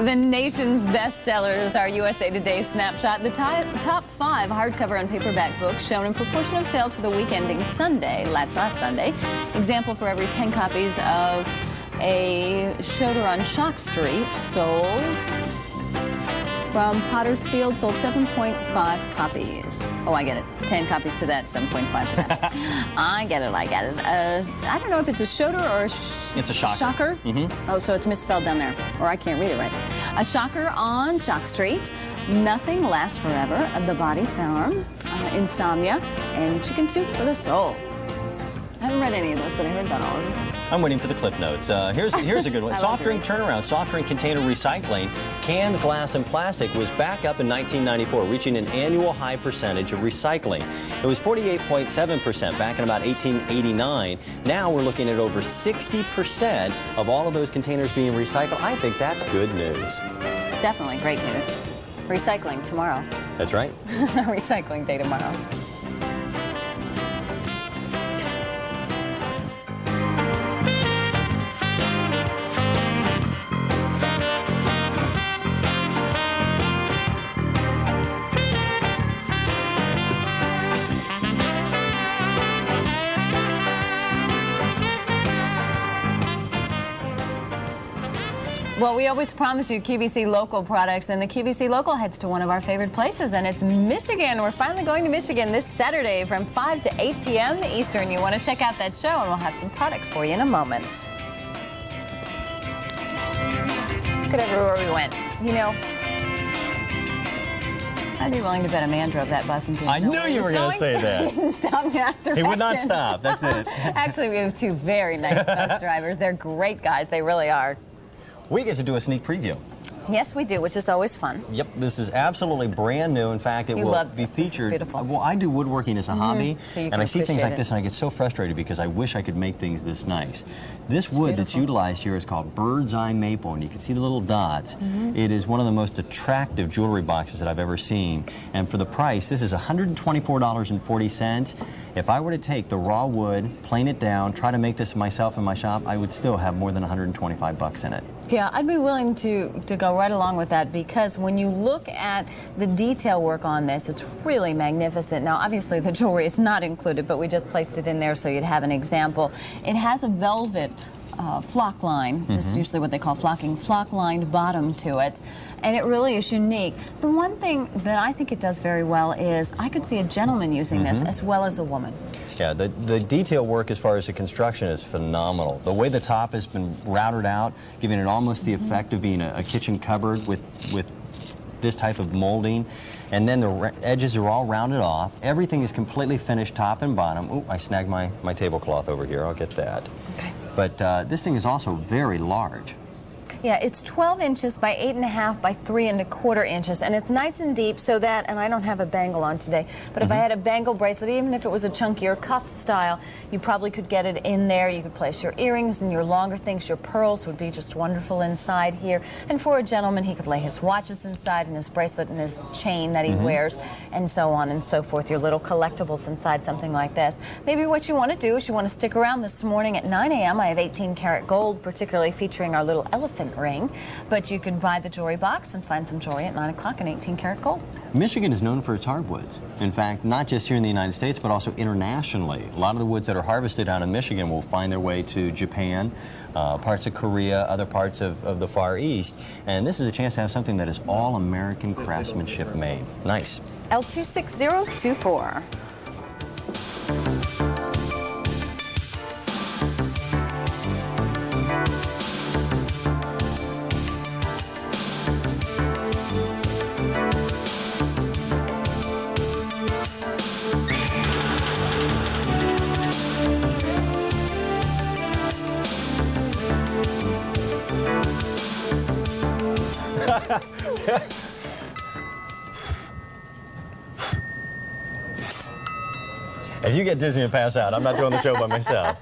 The nation's bestsellers are USA Today Snapshot, the top 5 hardcover and paperback books shown in proportion of sales for the week ending Sunday, last Sunday. Example, for every 10 copies of A Shoulder on Shock Street sold from Potter's Field, sold 7.5 copies. Oh, I get it. 10 copies to that, 7.5 to that. I get it. I don't know if it's a shoulder or it's a shocker. Shocker? Mm-hmm. Oh, so it's misspelled down there, or I can't read it right. A Shocker on Shock Street, Nothing Lasts Forever, The Body Farm, Insomnia, and Chicken Soup for the Soul. I haven't read any of those, but I heard about all of them. I'm waiting for the clip notes. Here's a good one. Soft drink turnaround, soft drink container recycling. Cans, glass, and plastic was back up in 1994, reaching an annual high percentage of recycling. It was 48.7% back in about 1889. Now we're looking at over 60% of all of those containers being recycled. I think that's good news. Definitely great news. Recycling tomorrow. That's right. Recycling day tomorrow. Well, we always promise you QVC local products, and the QVC local heads to one of our favorite places, and it's Michigan. We're finally going to Michigan this Saturday from 5 to 8 p.m. Eastern. You want to check out that show, and we'll have some products for you in a moment. Look at everywhere we went. You know, I'd be willing to bet a man drove that bus and didn't I know knew where you were going to say that. He didn't stop me after He would not stop. That's it. Actually, we have 2 very nice bus drivers. They're great guys. They really are. We get to do a sneak preview. Yes, we do, which is always fun. Yep, this is absolutely brand new. In fact, it will be featured. This is beautiful. Well, I do woodworking as a hobby, so and I see things like this, and I get so frustrated because I wish I could make things this nice. This wood that's utilized here is called bird's eye maple, and you can see the little dots. It is one of the most attractive jewelry boxes that I've ever seen. And for the price, this is $124.40. If I were to take the raw wood, plane it down, try to make this myself in my shop, I would still have more than 125 bucks in it. Yeah, I'd be willing to go right along with that, because when you look at the detail work on this, it's really magnificent. Now, obviously, the jewelry is not included, but we just placed it in there so you'd have an example. It has a velvet flock line. This is usually what they call flocking, flock-lined bottom to it, and it really is unique. The one thing that I think it does very well is I could see a gentleman using this as well as a woman. Yeah, the detail work as far as the construction is phenomenal. The way the top has been routed out, giving it almost the effect of being a kitchen cupboard with this type of molding. And then the edges are all rounded off. Everything is completely finished top and bottom. Ooh, I snagged my tablecloth over here. I'll get that. Okay. But this thing is also very large. Yeah, it's 12 inches by 8.5 by 3.25 inches, and it's nice and deep so that, and I don't have a bangle on today, but if I had a bangle bracelet, even if it was a chunkier cuff style, you probably could get it in there. You could place your earrings and your longer things. Your pearls would be just wonderful inside here. And for a gentleman, he could lay his watches inside and his bracelet and his chain that he wears, and so on and so forth. Your little collectibles inside something like this. Maybe what you want to do is you want to stick around this morning at 9 a.m. I have 18 karat gold, particularly featuring our little elephant ring, but you can buy the jewelry box and find some jewelry at 9 o'clock in 18 karat gold. Michigan is known for its hardwoods. In fact, not just here in the United States, but also internationally. A lot of the woods that are harvested out of Michigan will find their way to Japan, parts of Korea, other parts of the Far East, and this is a chance to have something that is all American craftsmanship made. Nice. L26024. If you get dizzy and pass out, I'm not doing the show by myself.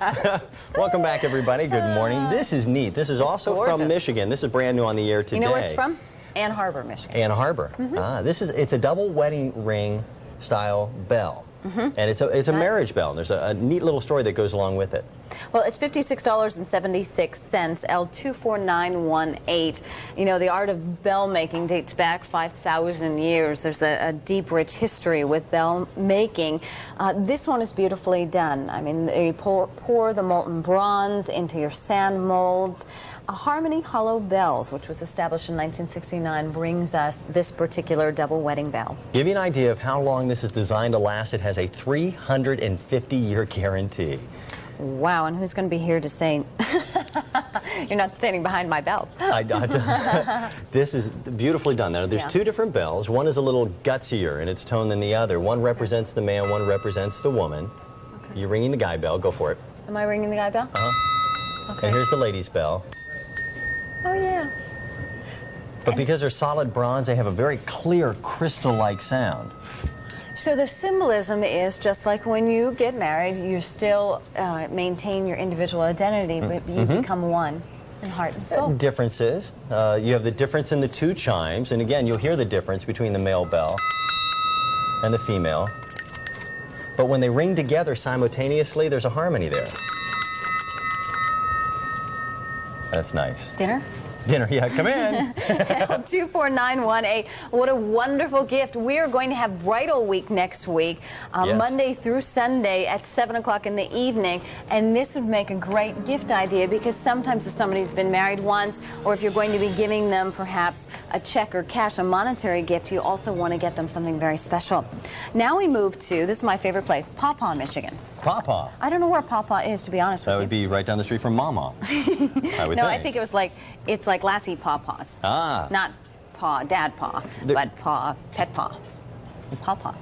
Welcome back, everybody. Good morning. This is neat. This is also gorgeous. from Michigan. This is brand new on the air today. You know where it's from? Ann Arbor, Michigan. Ann Arbor. It's a double wedding ring style bell. And it's a marriage bell. And there's a neat little story that goes along with it. Well, it's $56.76, L24918. You know, the art of bell making dates back 5,000 years. There's a deep, rich history with bell making. This one is beautifully done. I mean, you pour the molten bronze into your sand molds. Harmony Hollow Bells, which was established in 1969, brings us this particular double wedding bell. Give you an idea of how long this is designed to last. It has a 350-year guarantee. Wow, and who's going to be here to say, you're not standing behind my bell? This is beautifully done. Now, there's two different bells. One is a little gutsier in its tone than the other. One represents the man, one represents the woman. Okay. You're ringing the guy bell. Go for it. Am I ringing the guy bell? Okay. And here's the lady's bell. Oh, yeah. But because they're solid bronze, they have a very clear, crystal-like sound. So the symbolism is just like when you get married, you still maintain your individual identity, but you become one in heart and soul. Differences. You have the difference in the two chimes, and again, you'll hear the difference between the male bell and the female. But when they ring together simultaneously, there's a harmony there. That's nice. Dinner? Dinner, yeah, come in. L24918. What a wonderful gift. We are going to have Bridal Week next week, Monday through Sunday at 7 o'clock in the evening. And this would make a great gift idea because sometimes if somebody's been married once, or if you're going to be giving them perhaps a check or cash, a monetary gift, you also want to get them something very special. Now we move to, this is my favorite place, Pawpaw, Michigan. Pawpaw? I don't know where Pawpaw is, to be honest with you. That would be right down the street from Mama. I would No, I think it was like, it's like Lassie Pawpaws. Not paw, dad paw, but paw, pet paw. Pawpaw.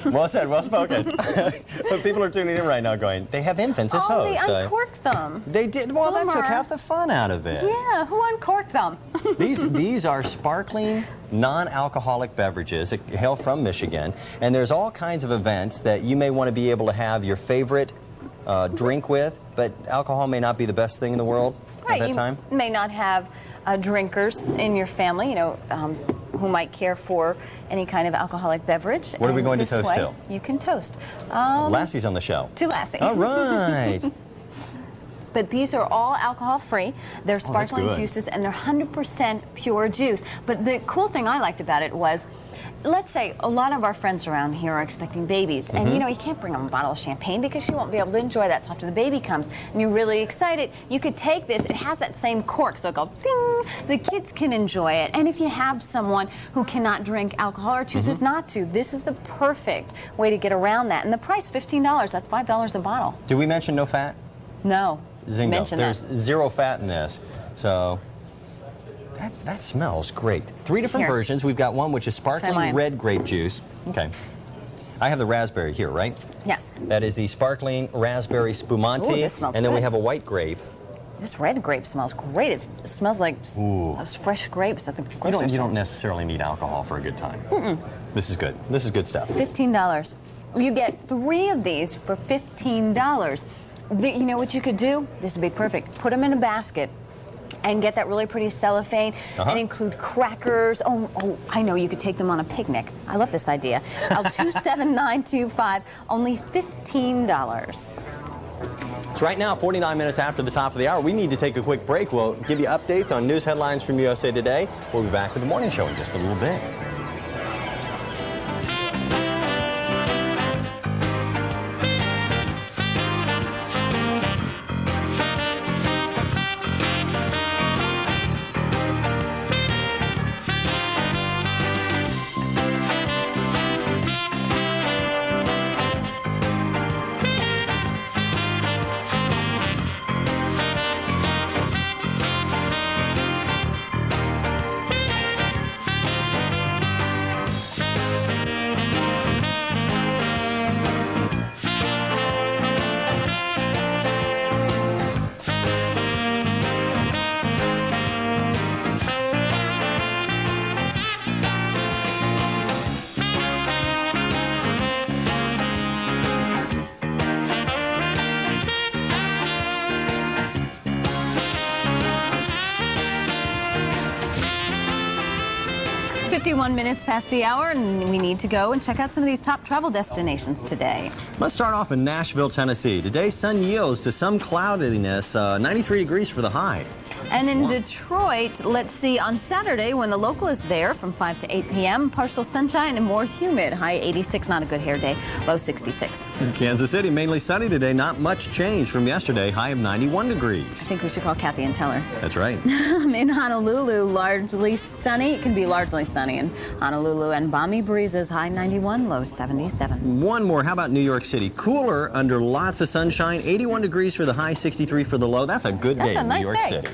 Well said, well spoken. But people are tuning in right now going, they have infants as hosts. They uncorked them. They did. Well, that took half the fun out of it. Yeah, who uncorked them? These are sparkling, non-alcoholic beverages that hail from Michigan. And there's all kinds of events that you may want to be able to have your favorite drink with, but alcohol may not be the best thing in the world at that time. You may not have drinkers in your family, you know, who might care for any kind of alcoholic beverage. What are we going to toast to? You can toast. Lassie's on the show. To Lassie. All right. But these are all alcohol-free. They're sparkling juices, and they're 100% pure juice. But the cool thing I liked about it was, let's say a lot of our friends around here are expecting babies, and you know, you can't bring them a bottle of champagne because you won't be able to enjoy that after the baby comes. And you're really excited. You could take this. It has that same cork, so it goes ding. The kids can enjoy it. And if you have someone who cannot drink alcohol or chooses not to, this is the perfect way to get around that. And the price, $15. That's $5 a bottle. Did we mention no fat? No. Zingo. There's zero fat in this. So that smells great. Three different versions. We've got one which is sparkling red grape juice. Okay. I have the raspberry here, right? Yes. That is the sparkling raspberry spumante. Ooh, this smells and then good. we have a white grape. This red grape smells great. It smells like those fresh grapes at the grocery store. You don't necessarily need alcohol for a good time. This is good. This is good stuff. $15. You get 3 of these for $15. You know what you could do? This would be perfect. Put them in a basket and get that really pretty cellophane and include crackers. Oh, I know, you could take them on a picnic. I love this idea. L27925, only $15. It's right now 49 minutes after the top of the hour. We need to take a quick break. We'll give you updates on news headlines from USA Today. We'll be back with the morning show in just a little bit. 51 minutes past the hour, and we need to go and check out some of these top travel destinations today. Let's start off in Nashville, Tennessee. Today, sun yields to some cloudiness, 93 degrees for the high. And in Detroit, let's see, on Saturday, when the local is there from 5 to 8 p.m., partial sunshine and more humid. High 86, not a good hair day. Low 66. In Kansas City, mainly sunny today. Not much change from yesterday. High of 91 degrees. I think we should call Kathy and tell her. That's right. In Honolulu, largely sunny. It can be largely sunny in Honolulu, and balmy breezes. High 91, low 77. One more. How about New York City? Cooler under lots of sunshine. 81 degrees for the high, 63 for the low. That's a good day in New York City.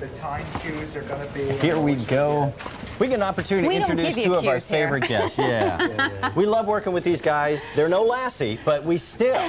The time cues are going to be... Here we go. We get an opportunity to introduce two of our favorite guests. Yeah. We love working with these guys. They're no Lassie, but we still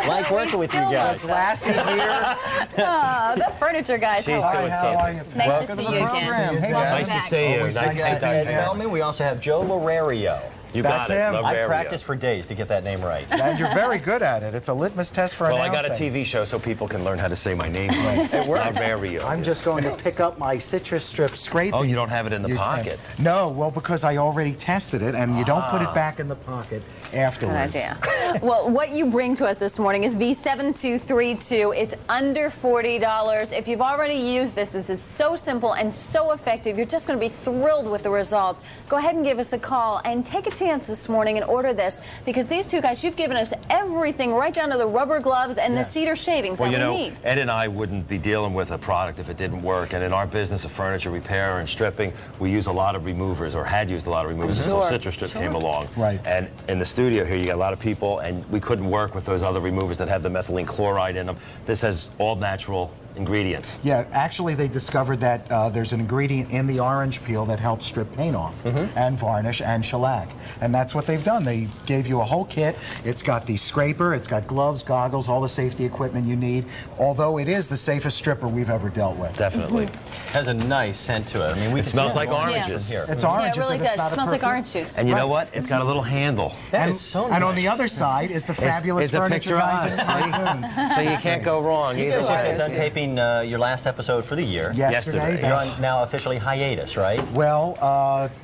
like working with you guys. Lassie here. The furniture guys. She's doing something. Nice to see you again. Hey, Nice to see you. Nice to see you. Gentlemen, we also have Joe Lorario. You got it. I practiced for days to get that name right. And you're very good at it. It's a litmus test for announcing. Well, I got a TV show so people can learn how to say my name right. It works. Lorario. I'm just going to pick up my citrus strip scraping. Oh, you don't have it in the pocket? No, well, because I already tested it, and you don't put it back in the pocket afterwards. Good idea. Well, what you bring to us this morning is V7232. It's under $40. If you've already used this is so simple and so effective. You're just going to be thrilled with the results. Go ahead and give us a call and take a chance this morning and order this, because these two guys, you've given us everything right down to the rubber gloves and the cedar shavings that we need. Ed and I wouldn't be dealing with a product if it didn't work. And in our business of furniture repair and stripping, we use a lot of removers, or had used a lot of removers until Citrus Strip came along. Right. And in the studio here, you got a lot of people, and we couldn't work with those other removers that have the methylene chloride in them. This has all natural ingredients. Yeah, actually they discovered that there's an ingredient in the orange peel that helps strip paint off and varnish and shellac. And that's what they've done. They gave you a whole kit. It's got the scraper, it's got gloves, goggles, all the safety equipment you need, although it is the safest stripper we've ever dealt with. Definitely. Has a nice scent to it. I mean, it smells like oranges. Here. It's oranges. Yeah, it really does. It smells like orange juice. And you know what? It's got a little handle. That is so nice. And on the other side is the fabulous it's a furniture picture of guys us. in cartoons. So you can't go wrong. You guys just got done taping your last episode for the year. Yesterday. You're on now officially hiatus, right? Well,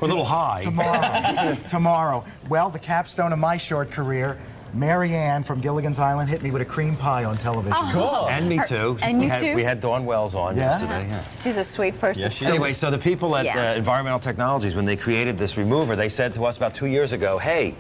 we're a little high. Tomorrow. Tomorrow. Well, the capstone of my short career, Mary Ann from Gilligan's Island hit me with a cream pie on television. Oh, cool. And me too. And you too? We had Dawn Wells on yesterday. Yeah. She's a sweet person. Yes, she Anyway, so the people at Environmental Technologies, when they created this remover, they said to us about 2 years ago, hey,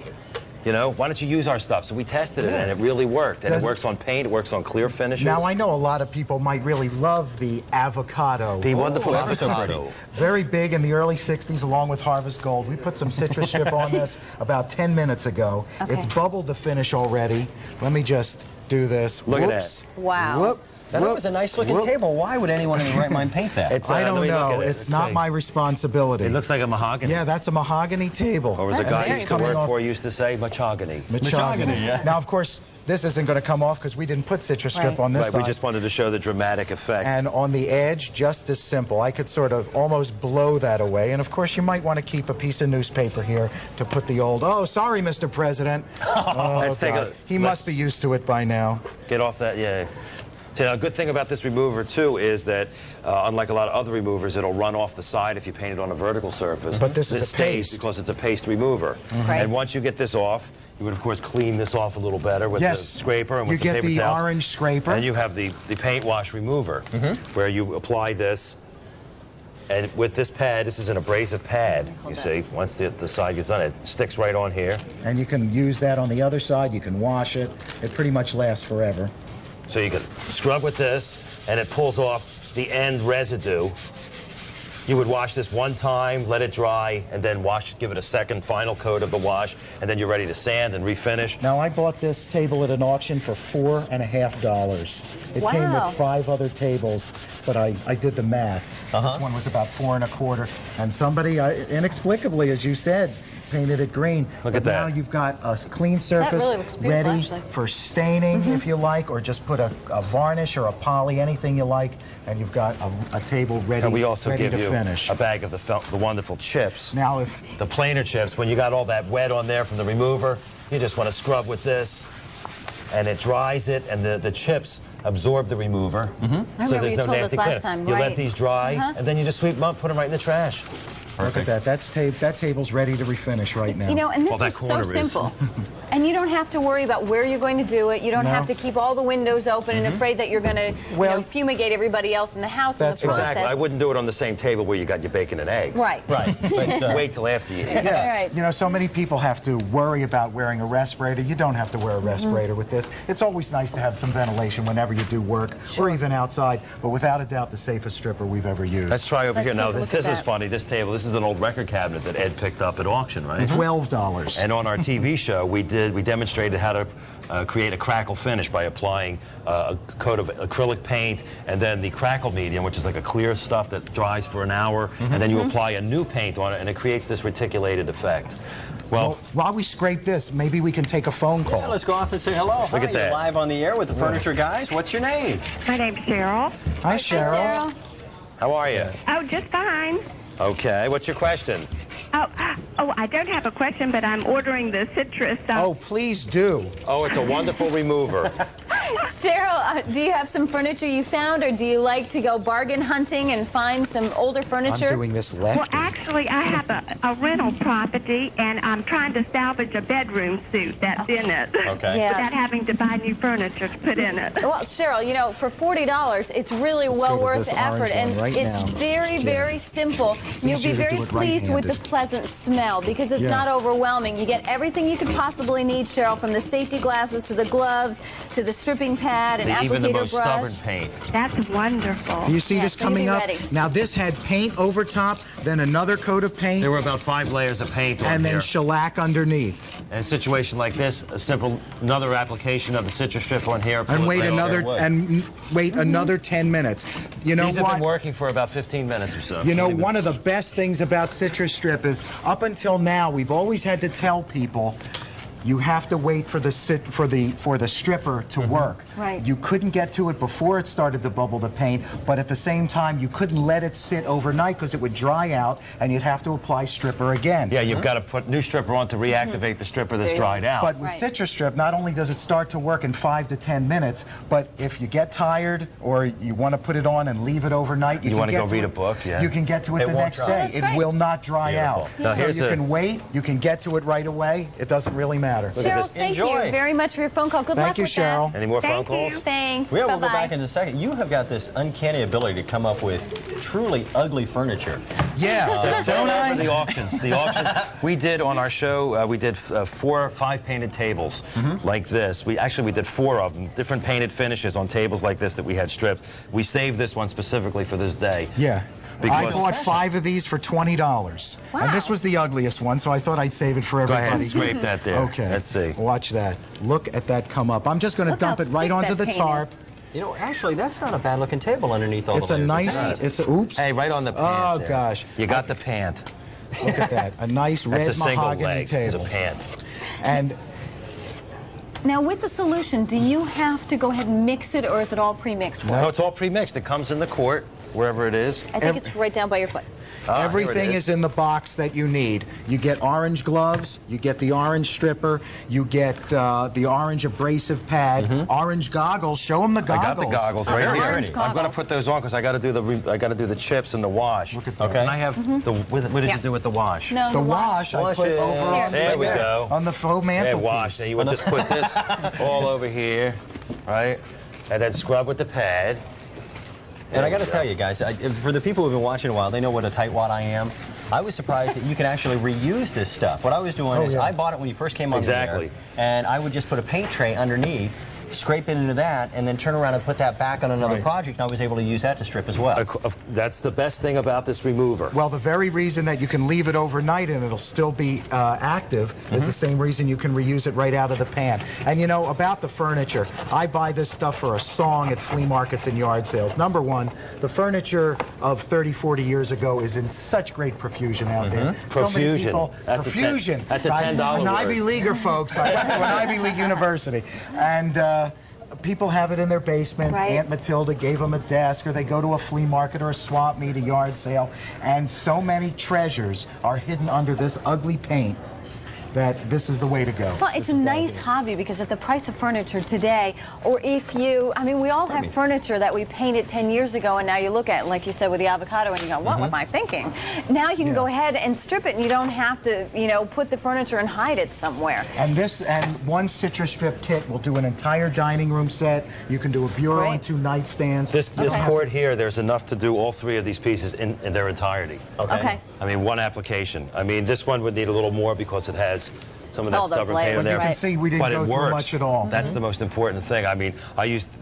you know, why don't you use our stuff? So we tested it, and it really worked. And it works on paint, it works on clear finishes. Now, I know a lot of people might really love the avocado. The wonderful avocado. Very big in the early 60s, along with Harvest Gold. We put some citrus strip on this about 10 minutes ago. Okay. It's bubbled the finish already. Let me just do this. Look at Whoops. that. Wow. Whoop. That was a nice looking table. Why would anyone in their right mind paint that? I don't know. It's not my responsibility. It looks like a mahogany. Yeah, that's a mahogany table. Or as a guy very used to work for used to say, mahogany. Mahogany, yeah. Now, of course, this isn't going to come off because we didn't put citrus strip on this side. We just wanted to show the dramatic effect. And on the edge, just as simple. I could sort of almost blow that away. And of course, you might want to keep a piece of newspaper here to put the old, oh, sorry, Mr. President. Let's take a, he must be used to it by now. Get off that, yeah. See, now, a good thing about this remover, too, is that, unlike a lot of other removers, it'll run off the side if you paint it on a vertical surface. But this is a stays paste. because it's a paste remover. Right. And once you get this off, you would, of course, clean this off a little better with the scraper and with some paper towels. You get the orange scraper. And you have the paint wash remover, where you apply this. And with this pad, this is an abrasive pad, you see. Once the side gets on, it sticks right on here. And you can use that on the other side. You can wash it. It pretty much lasts forever. So you can scrub with this, and it pulls off the end residue. You would wash this one time, let it dry, and then wash it, give it a second final coat of the wash, and then you're ready to sand and refinish. Now, I bought this table at an auction for $4.50. It came with 5 other tables, but I did the math. This one was about $4.25. And somebody, inexplicably, as you said, painted it green. Look at that. Now you've got a clean surface ready for staining, if you like, or just put a varnish or a poly, anything you like, and you've got a table ready, and we also give you finish. a bag of the wonderful chips. Now, if the planer chips, when you got all that wet on there from the remover, you just want to scrub with this, and it dries it, and the chips absorb the remover. I remember you told us last time, You let these dry, and then you just sweep them up, put them right in the trash. Look at that. That table's ready to refinish right now. You know, and this is so simple. And you don't have to worry about where you're going to do it. You don't have to keep all the windows open and afraid that you're going to fumigate everybody else in the house in the process. Exactly. I wouldn't do it on the same table where you got your bacon and eggs. Right. Right. But wait till after you eat. Yeah. Right. You know, so many people have to worry about wearing a respirator. You don't have to wear a respirator with this. It's always nice to have some ventilation whenever you do work or even outside, but without a doubt the safest stripper we've ever used. Let's try over here. Now, this is funny. This table, this is an old record cabinet that Ed picked up at auction, right? $12. And on our TV show, we demonstrated how to create a crackle finish by applying a coat of acrylic paint and then the crackle medium, which is like a clear stuff that dries for an hour, and then you apply a new paint on it, and it creates this reticulated effect. Well, while we scrape this, maybe we can take a phone call. Yeah, let's go off and say hello. Look at that. You're live on the air with the Furniture Guys. What's your name? My name's Cheryl. Hi, Cheryl. Hi, Cheryl. How are you? Oh, just fine. Okay. What's your question? Oh, I don't have a question, but I'm ordering the citrus. Oh, please do. Oh, it's a wonderful remover. Cheryl, do you have some furniture you found, or do you like to go bargain hunting and find some older furniture? I'm doing this lefty. Well, actually, I have a rental property, and I'm trying to salvage a bedroom suite that's in it. Okay. Yeah. Without having to buy new furniture to put in it. Well, Cheryl, you know, for $40, it's really well worth the effort, and it's very, very simple. You'll be very pleased with the pleasant smell because it's not overwhelming. You get everything you could possibly need, Cheryl, from the safety glasses to the gloves to the stripping pad and applicator even the most brush. stubborn paint. That's wonderful. Do you see this so you coming be up? ready. Now, this had paint over top, then another coat of paint, There were about 5 layers of paint on and then here. shellac underneath. In a situation like this, another application of the citrus strip on here. And wait another 10 minutes. You know These what? have been working for about 15 minutes or so. You know, one of the best things about citrus strip is up until now we've always had to tell people you have to wait for the stripper to work. Right. You couldn't get to it before it started to bubble the paint, but at the same time you couldn't let it sit overnight because it would dry out and you'd have to apply stripper again. Yeah, you've got to put new stripper on to reactivate the stripper that's dried out. But with citrus strip, not only does it start to work in 5 to 10 minutes, but if you get tired or you want to put it on and leave it overnight, you want to go read a book, you can get to it the next day. It will not dry out. Now, so you can wait, you can get to it right away. It doesn't really matter. Cheryl, thank you very much for your phone call. Good luck with Cheryl. that. Any more phone calls? Thanks. We'll go back in a second. You have got this uncanny ability to come up with truly ugly furniture. Yeah. Don't I? The auctions. The auction. We did on our show, we did 4 or 5 painted tables like this. We did 4 of them, different painted finishes on tables like this that we had stripped. We saved this one specifically for this day. Yeah. Because I bought 5 of these for $20. Wow. And this was the ugliest one, so I thought I'd save it for everybody. Go ahead and scrape that there. Okay. Let's see. Watch that. Look at that come up. I'm just going to dump it right onto the tarp. You know, actually, that's not a bad-looking table underneath all It's the a layers. oops. Hey, right on the pant. Oh, there. gosh. You got the pant. Look at that. A nice red That's a single mahogany leg. table. It's a pant. And now, with the solution, do you have to go ahead and mix it, or is it all pre-mixed? No, it's all pre-mixed. It comes in the quart, wherever it is. I think it's right down by your foot. everything is in the box that you need. You get orange gloves, you get the orange stripper, you get the orange abrasive pad, orange goggles. Show them the goggles. I got the goggles right here. I'm going to put those on because I got to do the chips and the wash. Look at that. Okay. And I have the. What did you do with the wash? No, the wash I put over on there we go. On the faux mantelpiece. Wash. Now you would just put this all over here, right? And then scrub with the pad. And I got to tell you guys, for the people who've been watching a while, they know what a tightwad I am. I was surprised that you can actually reuse this stuff. What I was doing is I bought it when you first came on the air, and I would just put a paint tray underneath, scrape it into that, and then turn around and put that back on another project, and I was able to use that to strip as well. That's the best thing about this remover. Well, the very reason that you can leave it overnight and it'll still be active is the same reason you can reuse it right out of the pan. And you know, about the furniture, I buy this stuff for a song at flea markets and yard sales. Number one, the furniture of 30, 40 years ago is in such great profusion out there. Profusion. So many people, That's profusion. That's a $10 An word. Ivy Leaguer, folks. I went to an Ivy League university. And people have it in their basement. Aunt Matilda gave them a desk, or they go to a flea market or a swap meet, a yard sale, and so many treasures are hidden under this ugly paint. that this is the way to go. Well, it's a nice hobby because of the price of furniture today, or if you, I mean, we all have furniture that we painted 10 years ago, and now you look at it, like you said, with the avocado, and you go, what was I thinking? Now you can go ahead and strip it, and you don't have to, you know, put the furniture and hide it somewhere. And one citrus strip kit will do an entire dining room set. You can do a bureau and 2 nightstands. This cord here, there's enough to do all 3 of these pieces in their entirety. Okay. I mean, one application. I mean, this one would need a little more because it has some of that stubborn paint in there. You can see we didn't go through much at all. That's the most important thing. I mean,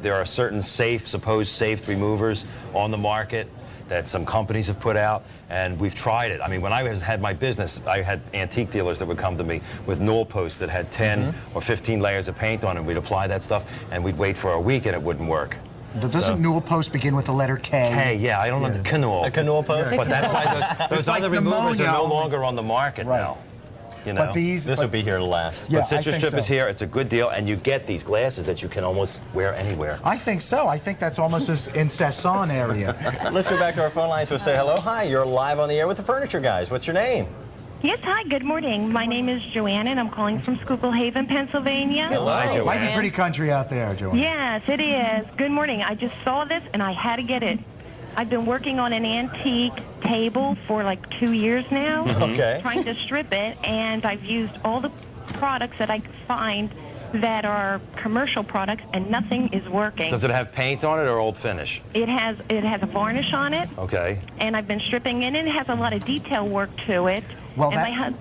there are certain supposed safe removers on the market that some companies have put out, and we've tried it. I mean, when I had my business, I had antique dealers that would come to me with newel posts that had 10 or 15 layers of paint on it. We'd apply that stuff, and we'd wait for a week, and it wouldn't work. Doesn't newel post begin with the letter K? K, yeah, I don't know the canoe. A canoe post? But that's why those other removers are no longer on the market now. You know? But this will be here to last. But Citrus Strip is here. It's a good deal, and you get these glasses that you can almost wear anywhere. I think so. I think that's almost as in Cesson area. Let's go back to our phone lines. So say hello. Hi, you're live on the air with the Furniture Guys. What's your name? Yes, hi, good morning. My name is Joanne, and I'm calling from Schuylkill Haven, Pennsylvania. Hello, It's like a pretty country out there, Joanne. Yes, it is. Good morning. I just saw this, and I had to get it. I've been working on an antique table for like 2 years now. Trying to strip it, and I've used all the products that I could find that are commercial products, and nothing is working. Does it have paint on it or old finish? It has a varnish on it. Okay. And I've been stripping it, and it has a lot of detail work to it. Well, and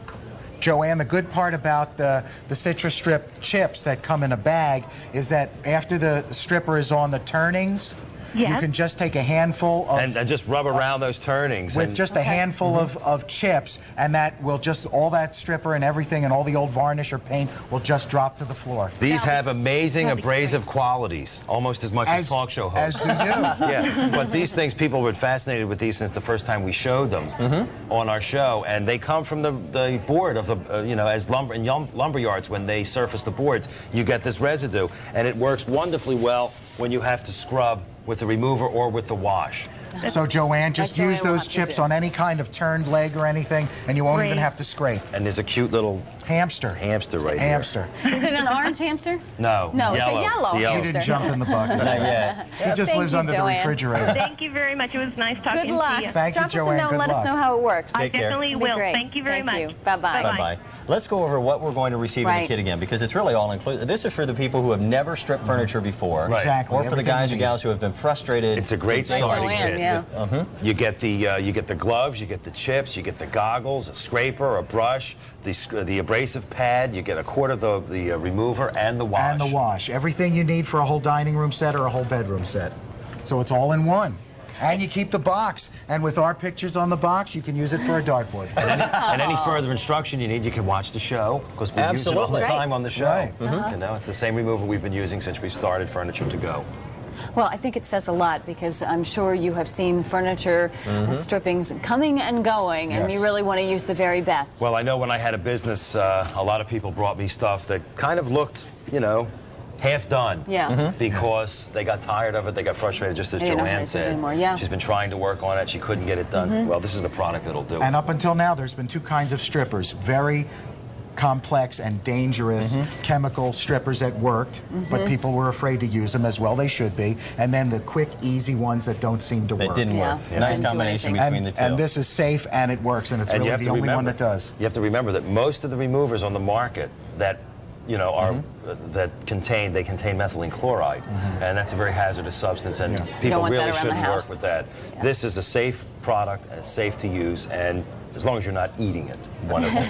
Joanne, the good part about the citrus strip chips that come in a bag is that after the stripper is on the turnings, you can just take a handful of... And just rub around those turnings. With just a handful of chips, and that will just, all that stripper and everything and all the old varnish or paint will just drop to the floor. These have amazing abrasive qualities, almost as much as talk show hosts. As do you. Yeah, but these things, people were fascinated with these since the first time we showed them on our show, and they come from the board of the, you know, as lumber yards, when they surface the boards, you get this residue, and it works wonderfully well when you have to scrub with the remover or with the wash. So, Joanne, just use those chips on any kind of turned leg or anything, and you won't even have to scrape. And there's a cute little hamster right here. Is it an orange hamster? No. No, it's a yellow hamster. He didn't jump in the bucket. Not yet. He just lives under the refrigerator. Thank you very much. It was nice talking Good luck. to you. Thank you, Drop Joanne. us a note and let us know how it works. I definitely will. Thank you very much. Bye-bye. Bye-bye. Let's go over what we're going to receive in the kit again, because it's really all inclusive. This is for the people who have never stripped furniture before. Right. Exactly. Or for the guys or gals who have been frustrated. It's a great starting kit. Yeah. You get the gloves, you get the chips, you get the goggles, a scraper, a brush, the abrasive pad, you get a quart of the remover, and the wash. And the wash. Everything you need for a whole dining room set or a whole bedroom set. So it's all in one. And you keep the box. And with our pictures on the box, you can use it for a dartboard. And any further instruction you need, you can watch the show, because we use it all the time on the show. Right. You know, it's the same remover we've been using since we started Furniture to Go. Well, I think it says a lot, because I'm sure you have seen furniture strippings coming and going, and you really want to use the very best. Well, I know when I had a business, a lot of people brought me stuff that kind of looked, you know, half done. Yeah. Because they got tired of it, they got frustrated, just as Joanne said. She's been trying to work on it, she couldn't get it done. Well, this is the product that'll do it. And up until now, there's been 2 kinds of strippers. Very complex and dangerous chemical strippers that worked, but people were afraid to use them, as well they should be. And then the quick, easy ones that don't seem to work. It didn't work. Yeah. Nice combination between the two. And this is safe, and it works, and it's really the only one that does. You have to remember that most of the removers on the market that, you know, are that contain methylene chloride, and that's a very hazardous substance, and people really shouldn't work with that. This is a safe product, and it's safe to use, and as long as you're not eating it.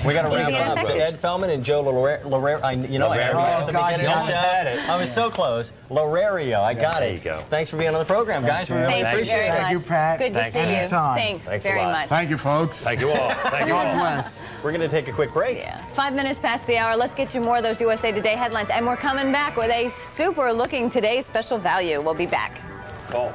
We got to wrap up. Ed Feldman and Joe Lorario. You know, I was so close. Lorario, I got it. There you go. Thanks for being on the program, guys. We really appreciate it. Thank you, Pat. Good to see you. Thanks very much. Thank you, folks. Thank you all. Thank you all. God bless. We're going to take a quick break. Yeah. 5 minutes past the hour. Let's get you more of those USA Today headlines. And we're coming back with a super-looking Today's Special Value. We'll be back. Call.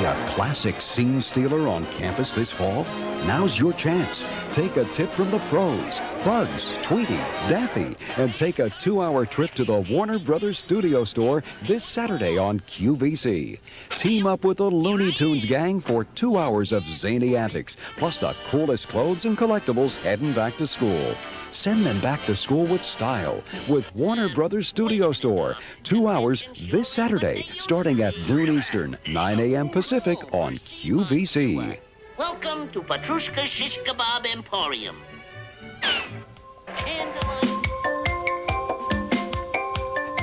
be a classic scene stealer on campus this fall? Now's your chance. Take a tip from the pros, Bugs, Tweety, Daffy, and take a 2-hour trip to the Warner Brothers Studio Store this Saturday on QVC. Team up with the Looney Tunes gang for 2 hours of zany antics, plus the coolest clothes and collectibles heading back to school. Send them back to school with style with Warner Brothers Studio Store. 2 hours this Saturday, starting at noon Eastern, 9 a.m. Pacific on QVC. Welcome to Petrushka's Shish Kebab Emporium.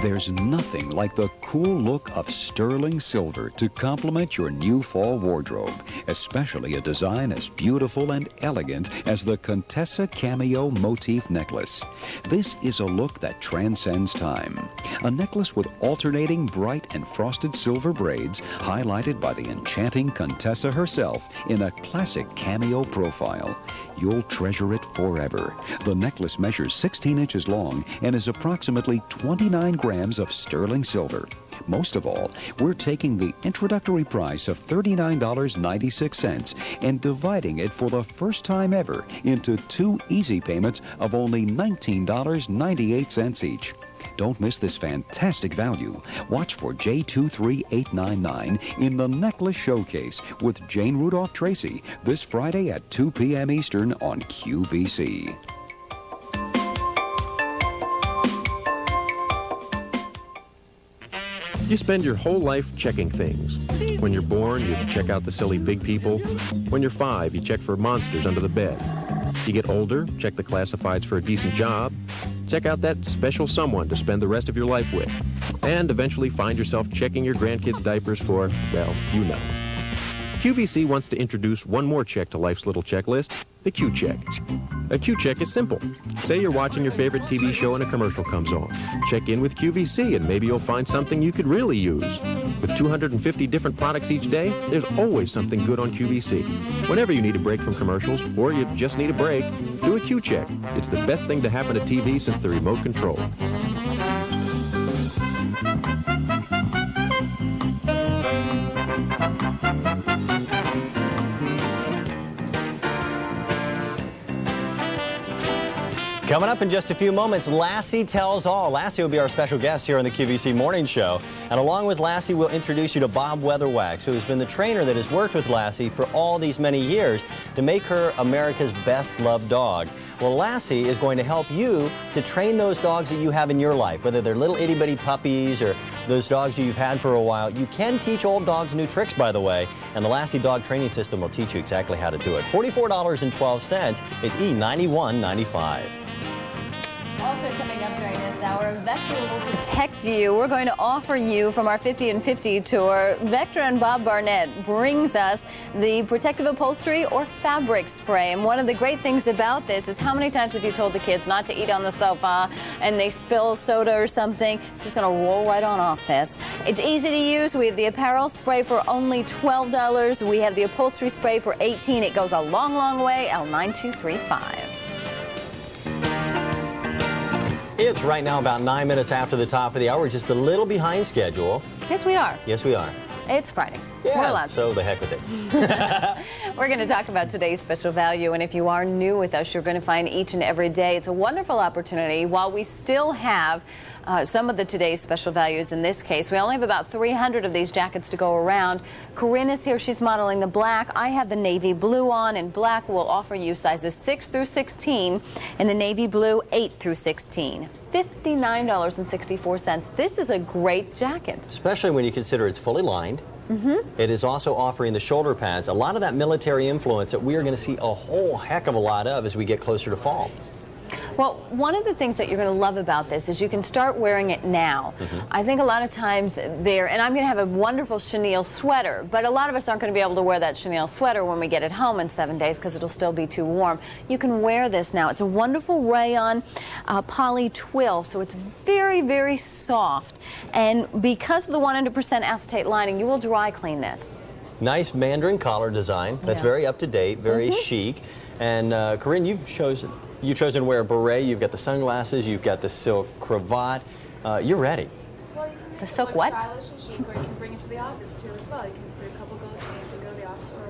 There's nothing like the cool look of sterling silver to complement your new fall wardrobe, especially a design as beautiful and elegant as the Contessa Cameo motif necklace. This is a look that transcends time. A necklace with alternating bright and frosted silver braids, highlighted by the enchanting Contessa herself in a classic cameo profile. You'll treasure it forever. The necklace measures 16 inches long and is approximately 29 grams of sterling silver. Most of all, we're taking the introductory price of $39.96 and dividing it for the first time ever into 2 easy payments of only $19.98 each. Don't miss this fantastic value. Watch for J23899 in the Necklace Showcase with Jane Rudolph Tracy this Friday at 2 p.m. Eastern on QVC. You spend your whole life checking things. When you're born, you check out the silly big people. When you're 5, you check for monsters under the bed. You get older, check the classifieds for a decent job. Check out that special someone to spend the rest of your life with. And eventually find yourself checking your grandkids' diapers for, well, you know. QVC wants to introduce one more check to life's little checklist, the Q-Check. A Q-Check is simple. Say you're watching your favorite TV show and a commercial comes on. Check in with QVC and maybe you'll find something you could really use. With 250 different products each day, there's always something good on QVC. Whenever you need a break from commercials or you just need a break, do a Q-Check. It's the best thing to happen to TV since the remote control. Coming up in just a few moments, Lassie Tells All. Lassie will be our special guest here on the QVC Morning Show. And along with Lassie, we'll introduce you to Bob Weatherwax, who has been the trainer that has worked with Lassie for all these many years to make her America's best loved dog. Well, Lassie is going to help you to train those dogs that you have in your life, whether they're little itty-bitty puppies or those dogs you've had for a while. You can teach old dogs new tricks, by the way, and the Lassie Dog Training System will teach you exactly how to do it. $44.12. It's E91.95. Also coming up during this hour, Vector will protect you. We're going to offer you from our 50 and 50 tour. Vector and Bob Barnett brings us the protective upholstery or fabric spray. And one of the great things about this is how many times have you told the kids not to eat on the sofa and they spill soda or something? It's just going to roll right on off this. It's easy to use. We have the apparel spray for only $12. We have the upholstery spray for $18. It goes a long, long way. L9235. It's right now about 9 minutes after the top of the hour. We're just a little behind schedule. Yes, we are. Yes, we are. It's Friday. Yeah, We're allowed. So the heck with it. We're going to talk about today's special value, and if you are new with us, you're going to find each and every day it's a wonderful opportunity. While we still have some of the today's special values in this case, we only have about 300 of these jackets to go around. Corinne is here. She's modeling the black. I have the navy blue on, and black will offer you sizes 6 through 16, and the navy blue 8 through 16. $59.64. This is a great jacket. Especially when you consider it's fully lined. It is also offering the shoulder pads. A lot of that military influence that we are going to see a whole heck of a lot of as we get closer to fall. Well, one of the things that you're going to love about this is you can start wearing it now. I think a lot of times and I'm going to have a wonderful chenille sweater, but a lot of us aren't going to be able to wear that chenille sweater when we get it home in 7 days because it'll still be too warm. You can wear this now. It's a wonderful rayon poly twill, so it's very, very soft. And because of the 100% acetate lining, you will dry clean this. Nice mandarin collar design. That's very up to date, very chic. And Corinne, you've chosen to wear a beret. You've got the sunglasses. You've got the silk cravat. You're ready. the silk what? Stylish and chic, or you can bring it to the office too as well. You can put a couple gold chains and go to the office, or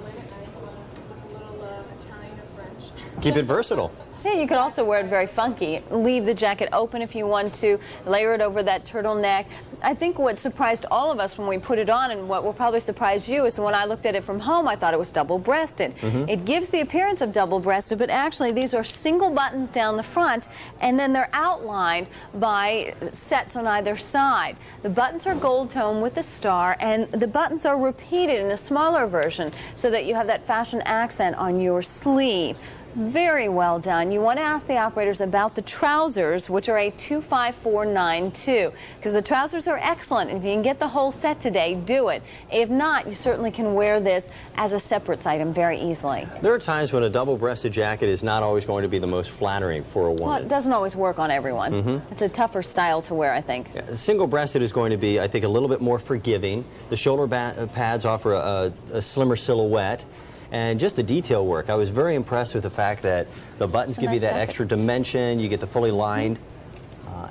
late at night, you want to look a little Italian or French. Keep it versatile. Yeah, you could also wear it very funky. Leave the jacket open if you want to. Layer it over that turtleneck. I think what surprised all of us when we put it on, and what will probably surprise you, is when I looked at it from home, I thought it was double-breasted. It gives the appearance of double-breasted, but actually these are single buttons down the front, and then they're outlined by sets on either side. The buttons are gold tone with a star, and the buttons are repeated in a smaller version so that you have that fashion accent on your sleeve. Very well done. You want to ask the operators about the trousers, which are a 25492, because the trousers are excellent. If you can get the whole set today, do it. If not, you certainly can wear this as a separate item very easily. There are times when a double-breasted jacket is not always going to be the most flattering for a woman. Well, it doesn't always work on everyone. It's a tougher style to wear, I think. Yeah, single-breasted is going to be, I think, a little bit more forgiving. The shoulder pads offer a slimmer silhouette. And just the detail work. I was very impressed with the fact that the buttons give you that extra dimension. You get the fully lined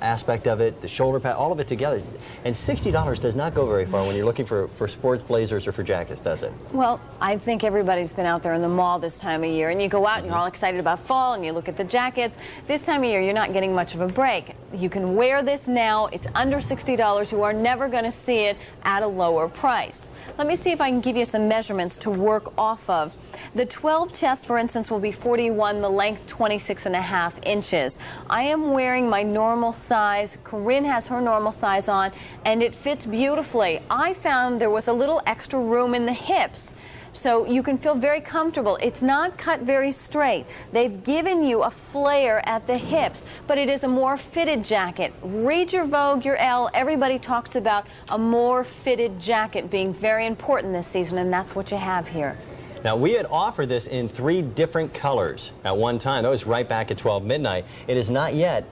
aspect of it, the shoulder pad, all of it together. And $60 does not go very far when you're looking for sports blazers or for jackets, does it? Well, I think everybody's been out there in the mall this time of year, and you go out and you're all excited about fall, and you look at the jackets. This time of year, you're not getting much of a break. You can wear this now. It's under $60. You are never going to see it at a lower price. Let me see if I can give you some measurements to work off of. The 12 chest, for instance, will be 41, the length 26.5 inches. I am wearing my normal size. Corinne has her normal size on, and it fits beautifully. I found there was a little extra room in the hips, so you can feel very comfortable. It's not cut very straight. They've given you a flare at the hips, but it is a more fitted jacket. Read your Vogue, your Elle. Everybody talks about a more fitted jacket being very important this season, and that's what you have here. Now, we had offered this in 3 different colors at one time. That was right back at 12 midnight. It is not yet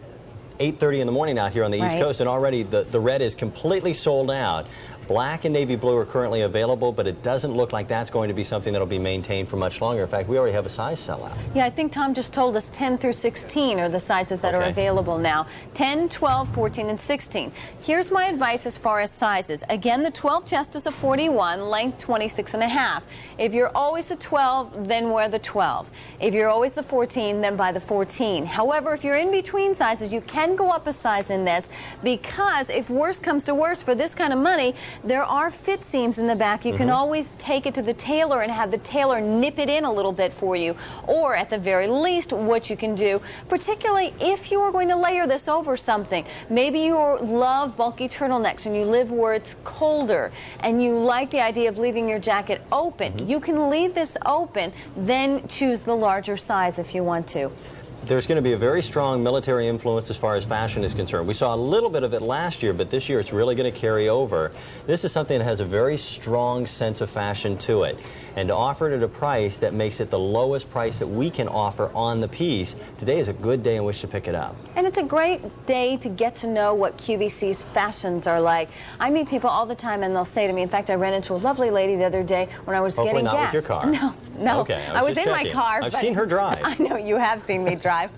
8:30 in the morning out here on the East Coast, and already the red is completely sold out. Black and navy blue are currently available, but it doesn't look like that's going to be something that will be maintained for much longer. In fact, we already have a size sellout. Yeah, I think Tom just told us 10 through 16 are the sizes that are available now. 10, 12, 14, and 16. Here's my advice as far as sizes. Again, the 12 chest is a 41, length 26.5. If you're always a 12, then wear the 12. If you're always a 14, then buy the 14. However, if you're in between sizes, you can go up a size in this, because if worse comes to worse, for this kind of money, there are fit seams in the back. You can always take it to the tailor and have the tailor nip it in a little bit for you. Or at the very least, what you can do, particularly if you are going to layer this over something. Maybe you love bulky turtlenecks and you live where it's colder and you like the idea of leaving your jacket open. You can leave this open, then choose the larger size if you want to. There's going to be a very strong military influence as far as fashion is concerned. We saw a little bit of it last year, but this year it's really going to carry over. This is something that has a very strong sense of fashion to it. And to offer it at a price that makes it the lowest price that we can offer on the piece, today is a good day in which to pick it up. And it's a great day to get to know what QVC's fashions are like. I meet people all the time and they'll say to me, in fact, I ran into a lovely lady the other day when I was getting gas. Hopefully not with your car. No. Okay, I was in my car. I've seen her drive. I know, you have seen me drive.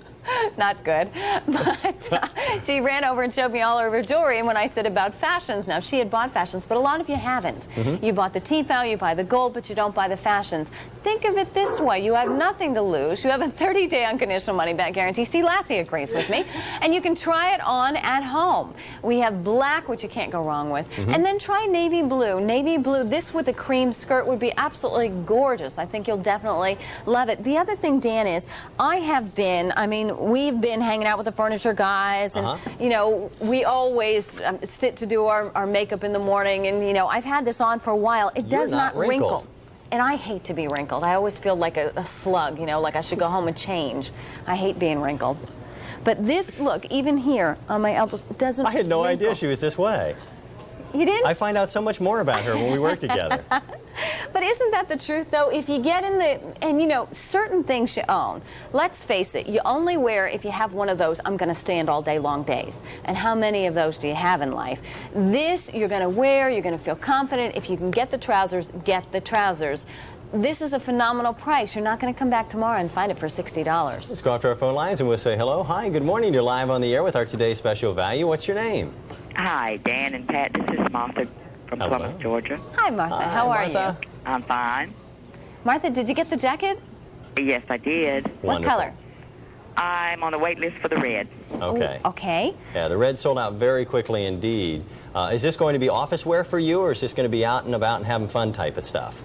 Not good. But she ran over and showed me all of her jewelry, and when I said about fashions, now she had bought fashions, but a lot of you haven't. You bought the Tefal, you buy the gold, but you don't buy the fashions. Think of it this way. You have nothing to lose. You have a 30-day unconditional money-back guarantee. See, Lassie agrees with me. And you can try it on at home. We have black, which you can't go wrong with. And then try navy blue. Navy blue, this with a cream skirt would be absolutely gorgeous. I think you'll definitely love it. The other thing, Dan, is we've been hanging out with the furniture guys, and, you know, we always sit to do our makeup in the morning, and, you know, I've had this on for a while. It does not wrinkle. And I hate to be wrinkled. I always feel like a slug, you know, like I should go home and change. I hate being wrinkled. But this, look, even here on my elbows, doesn't I had no wrinkle. idea she was this way. You didn't? I find out so much more about her when we work together. But isn't that the truth, though? If you get in and you know, certain things you own, let's face it, you only wear, if you have one of those, I'm going to stand all day long days. And how many of those do you have in life? This, you're going to wear, you're going to feel confident. If you can get the trousers, get the trousers. This is a phenomenal price. You're not going to come back tomorrow and find it for $60. Let's go off to our phone lines and we'll say hello. Hi, good morning. You're live on the air with our today's special value. What's your name? Hi, Dan and Pat. This is Martha from Plymouth, Georgia. Hi, Martha. Hi, How are Martha. you? I'm fine. Martha, did you get the jacket? Yes, I did. What color? I'm on the wait list for the red. Okay. Okay. Yeah, the red sold out very quickly indeed. Is this going to be office wear for you, or is this going to be out and about and having fun type of stuff?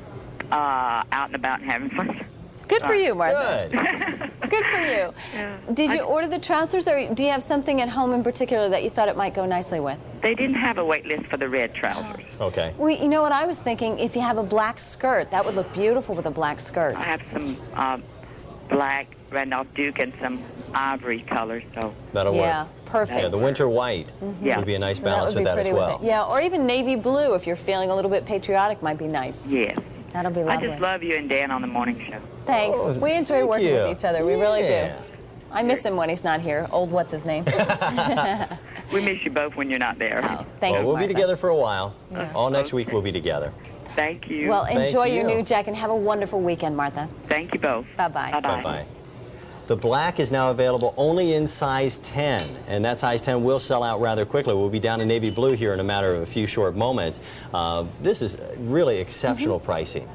Out and about and having fun. Good for you, Martha. Good. Good for you. Yeah. Did you order the trousers, or do you have something at home in particular that you thought it might go nicely with? They didn't have a wait list for the red trousers. Okay. Well, you know what I was thinking? If you have a black skirt, that would look beautiful with a black skirt. I have some black Randolph Duke and some ivory colors, so That'll Yeah, work. perfect. Yeah, the winter white would be a nice balance with that as well. Yeah, or even navy blue if you're feeling a little bit patriotic might be nice. yes. That'll be I lovely. just love you and Dan on the morning show. Thanks. Oh, we enjoy thank working you. with each other. We really do. Yeah. I miss him when he's not here. Old what's his name? We miss you both when you're not there. Thank Well, you, we'll be Martha. together for a while. Yeah. All next week we'll be together. Thank you. Well, enjoy Thank your you. new jacket and have a wonderful weekend, Martha. Thank you both. Bye-bye. Bye-bye. The black is now available only in size 10, and that size 10 will sell out rather quickly. We'll be down to navy blue here in a matter of a few short moments. This is really exceptional pricing.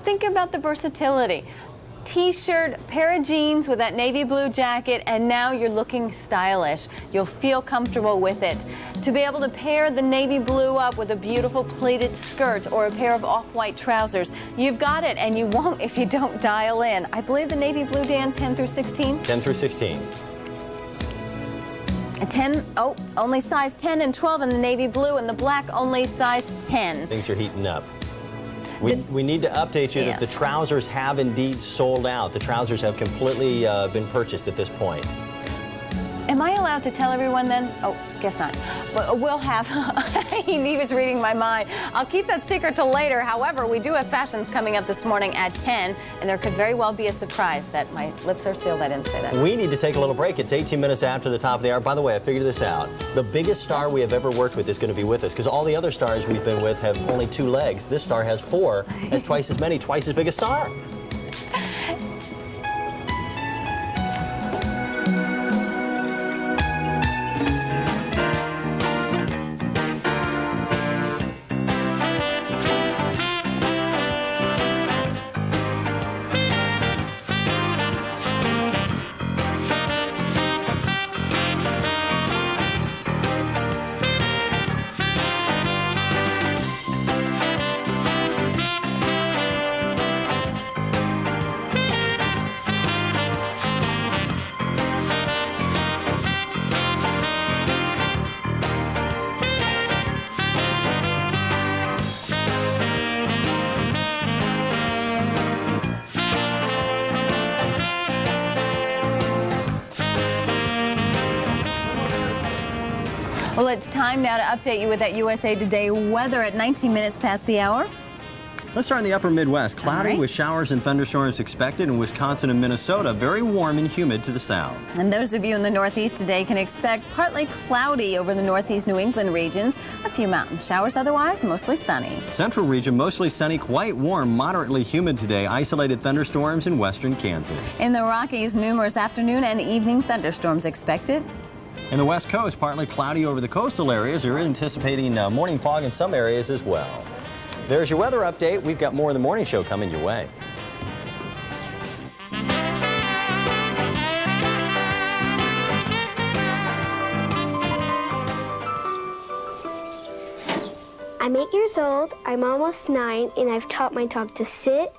Think about the versatility. T-shirt, pair of jeans with that navy blue jacket, and now you're looking stylish. You'll feel comfortable with it. To be able to pair the navy blue up with a beautiful pleated skirt or a pair of off-white trousers, you've got it, and you won't if you don't dial in. I believe the navy blue, Dan, 10 through 16? 10 through 16. 10, oh, only size 10 and 12 in the navy blue, and the black only size 10. Things are heating up. We need to update you that the trousers have indeed sold out. The trousers have completely been purchased at this point. Am I allowed to tell everyone then? Oh, guess not. We'll have, he was reading my mind. I'll keep that secret till later. However, we do have fashions coming up this morning at 10, and there could very well be a surprise that my lips are sealed. I didn't say that. We need to take a little break. It's 18 minutes after the top of the hour. By the way, I figured this out. The biggest star we have ever worked with is going to be with us, because all the other stars we've been with have only 2 legs. This star has 4, has twice as many, twice as big a star. Well, it's time now to update you with that USA Today weather at 19 minutes past the hour. Let's start in the upper Midwest. Cloudy right. with showers and thunderstorms expected in Wisconsin and Minnesota. Very warm and humid to the south. And those of you in the Northeast today can expect partly cloudy over the Northeast New England regions. A few mountain showers, otherwise mostly sunny. Central region mostly sunny, quite warm, moderately humid today. Isolated thunderstorms in western Kansas. In the Rockies, numerous afternoon and evening thunderstorms expected. In the West Coast, partly cloudy over the coastal areas. We're anticipating morning fog in some areas as well. There's your weather update. We've got more of the morning show coming your way. I'm 8 years old, I'm almost 9, and I've taught my dog to sit,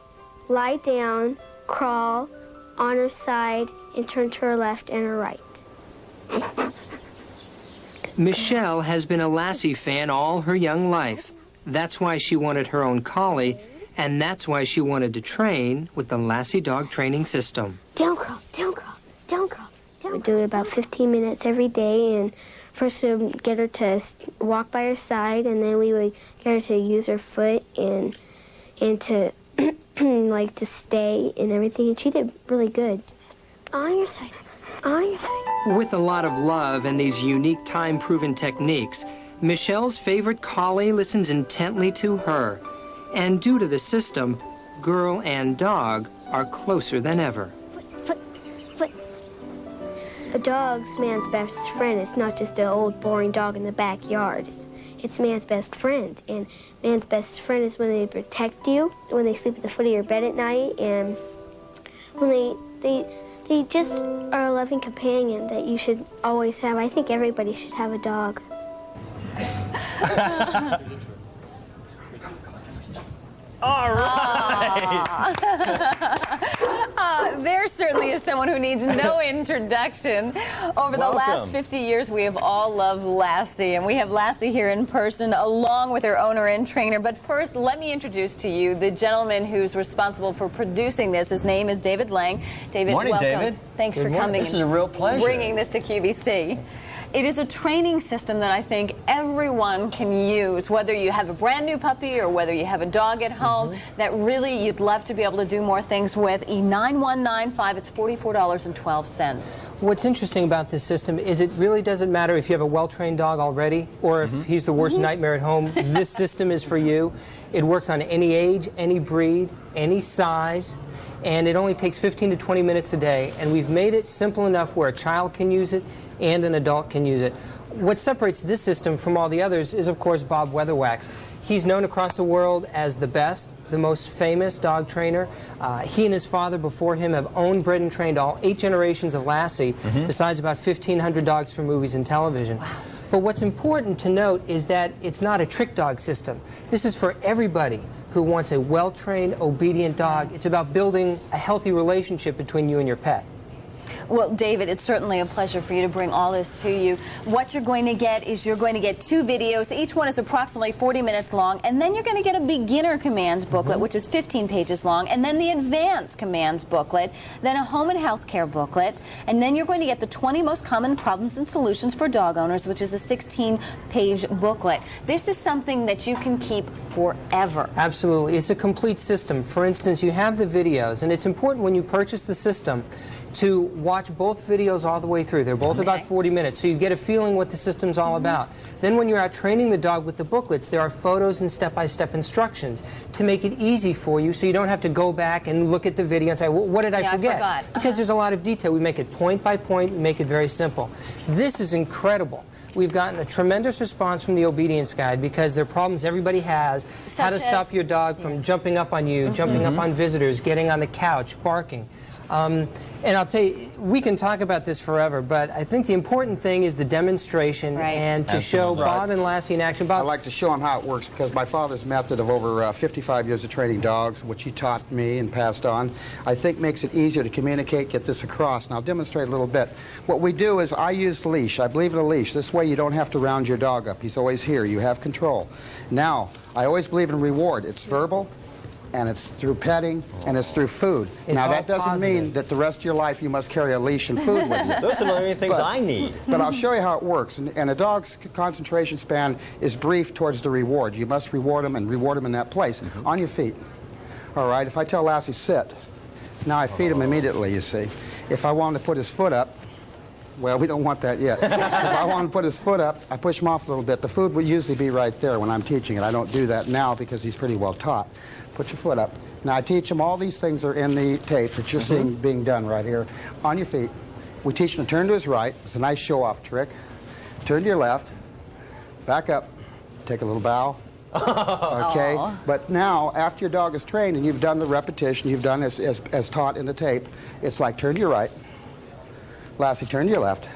lie down, crawl, on her side, and turn to her left and her right. Sit. Michelle has been a Lassie fan all her young life. That's why she wanted her own collie, and that's why she wanted to train with the Lassie dog training system. Don't crawl, don't crawl, don't crawl. We do it about 15 minutes every day, and first we would get her to walk by her side, and then we would get her to use her foot and to like to stay and everything, and she did really good. On your side, on your side. With a lot of love and these unique time-proven techniques, Michelle's favorite collie listens intently to her. And due to the system, girl and dog are closer than ever. Foot, foot. a dog's man's best friend. It's not just an old boring dog in the backyard. It's man's best friend, and man's best friend is when they protect you, when they sleep at the foot of your bed at night, and when they just are a loving companion that you should always have. I think everybody should have a dog. All right. There certainly is someone who needs no introduction. Over the last 50 years, we have all loved Lassie, and we have Lassie here in person along with her owner and trainer. But first, let me introduce to you the gentleman who's responsible for producing this. His name is David Lang. David, Morning, welcome. David. Thanks for coming. This is a real pleasure. Bringing this to QVC. It is a training system that I think everyone can use, whether you have a brand new puppy or whether you have a dog at home that really you'd love to be able to do more things with. E9195, it's $44.12. What's interesting about this system is it really doesn't matter if you have a well-trained dog already or if he's the worst nightmare at home. This system is for you. It works on any age, any breed, any size, and it only takes 15 to 20 minutes a day. And we've made it simple enough where a child can use it and an adult can use it. What separates this system from all the others is, of course, Bob Weatherwax. He's known across the world as the best, the most famous dog trainer. He and his father before him have owned, bred, and trained all 8 generations of Lassie, besides about 1,500 dogs for movies and television. Wow. But what's important to note is that it's not a trick dog system. This is for everybody who wants a well-trained, obedient dog. It's about building a healthy relationship between you and your pet. Well, David, it's certainly a pleasure for you to bring all this to you. What you're going to get is you're going to get 2 videos. Each one is approximately 40 minutes long, and then you're going to get a beginner commands booklet, which is 15 pages long, and then the advanced commands booklet, then a home and health care booklet, and then you're going to get the 20 most common problems and solutions for dog owners, which is a 16-page booklet. This is something that you can keep forever. Absolutely. It's a complete system. For instance, you have the videos, and it's important when you purchase the system to watch both videos all the way through. They're both about 40 minutes, so you get a feeling what the system's all about. Then when you're out training the dog with the booklets, there are photos and step-by-step instructions to make it easy for you so you don't have to go back and look at the video and say, well, what did I forget? I forgot. Because there's a lot of detail. We make it point by point and make it very simple. This is incredible. We've gotten a tremendous response from the Obedience Guide because there are problems everybody has. How to stop your dog from jumping up on you, jumping up on visitors, getting on the couch, barking. And I'll tell you, we can talk about this forever, but I think the important thing is the demonstration and to show Bob and Lassie in action. Bob, I like to show them how it works because my father's method of over 55 years of training dogs, which he taught me and passed on, I think makes it easier to communicate, get this across. And I'll demonstrate a little bit. What we do is I use the leash. I believe in a leash. This way you don't have to round your dog up. He's always here. You have control. Now, I always believe in reward. It's verbal, and it's through petting, and it's through food. Now, that doesn't mean that the rest of your life you must carry a leash and food with you. Those are the only things I need. But I'll show you how it works. And a dog's concentration span is brief towards the reward. You must reward them and reward them in that place. On your feet. All right, if I tell Lassie, sit, now I feed him immediately, you see. If I want him to put his foot up, well, we don't want that yet. If I want him to put his foot up, I push him off a little bit. The food would usually be right there when I'm teaching it. I don't do that now because he's pretty well taught. Put your foot up. Now, I teach them all these things are in the tape that you're seeing being done right here. On your feet. We teach him to turn to his right. It's a nice show-off trick. Turn to your left. Back up. Take a little bow. Okay? But now, after your dog is trained and you've done the repetition, you've done as taught in the tape, it's like turn to your right. Lassie, turn to your left.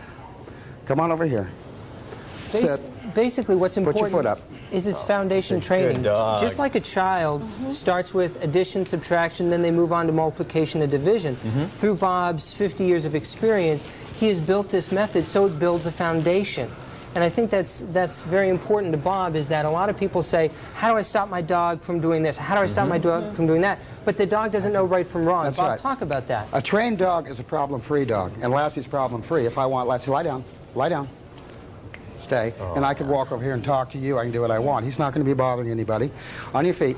Come on over here. Sit. Basically, what's important Put your foot up. is its foundation training. Just like a child starts with addition, subtraction, then they move on to multiplication and division. Through Bob's 50 years of experience, he has built this method so it builds a foundation. And I think that's very important to Bob, is that a lot of people say, how do I stop my dog from doing this? How do I stop my dog from doing that? But the dog doesn't know right from wrong. That's Bob, right. talk about that. A trained dog is a problem-free dog, and Lassie's problem-free. If I want Lassie, lie down, stay, and I could walk over here and talk to you. I can do what I want. He's not going to be bothering anybody. On your feet.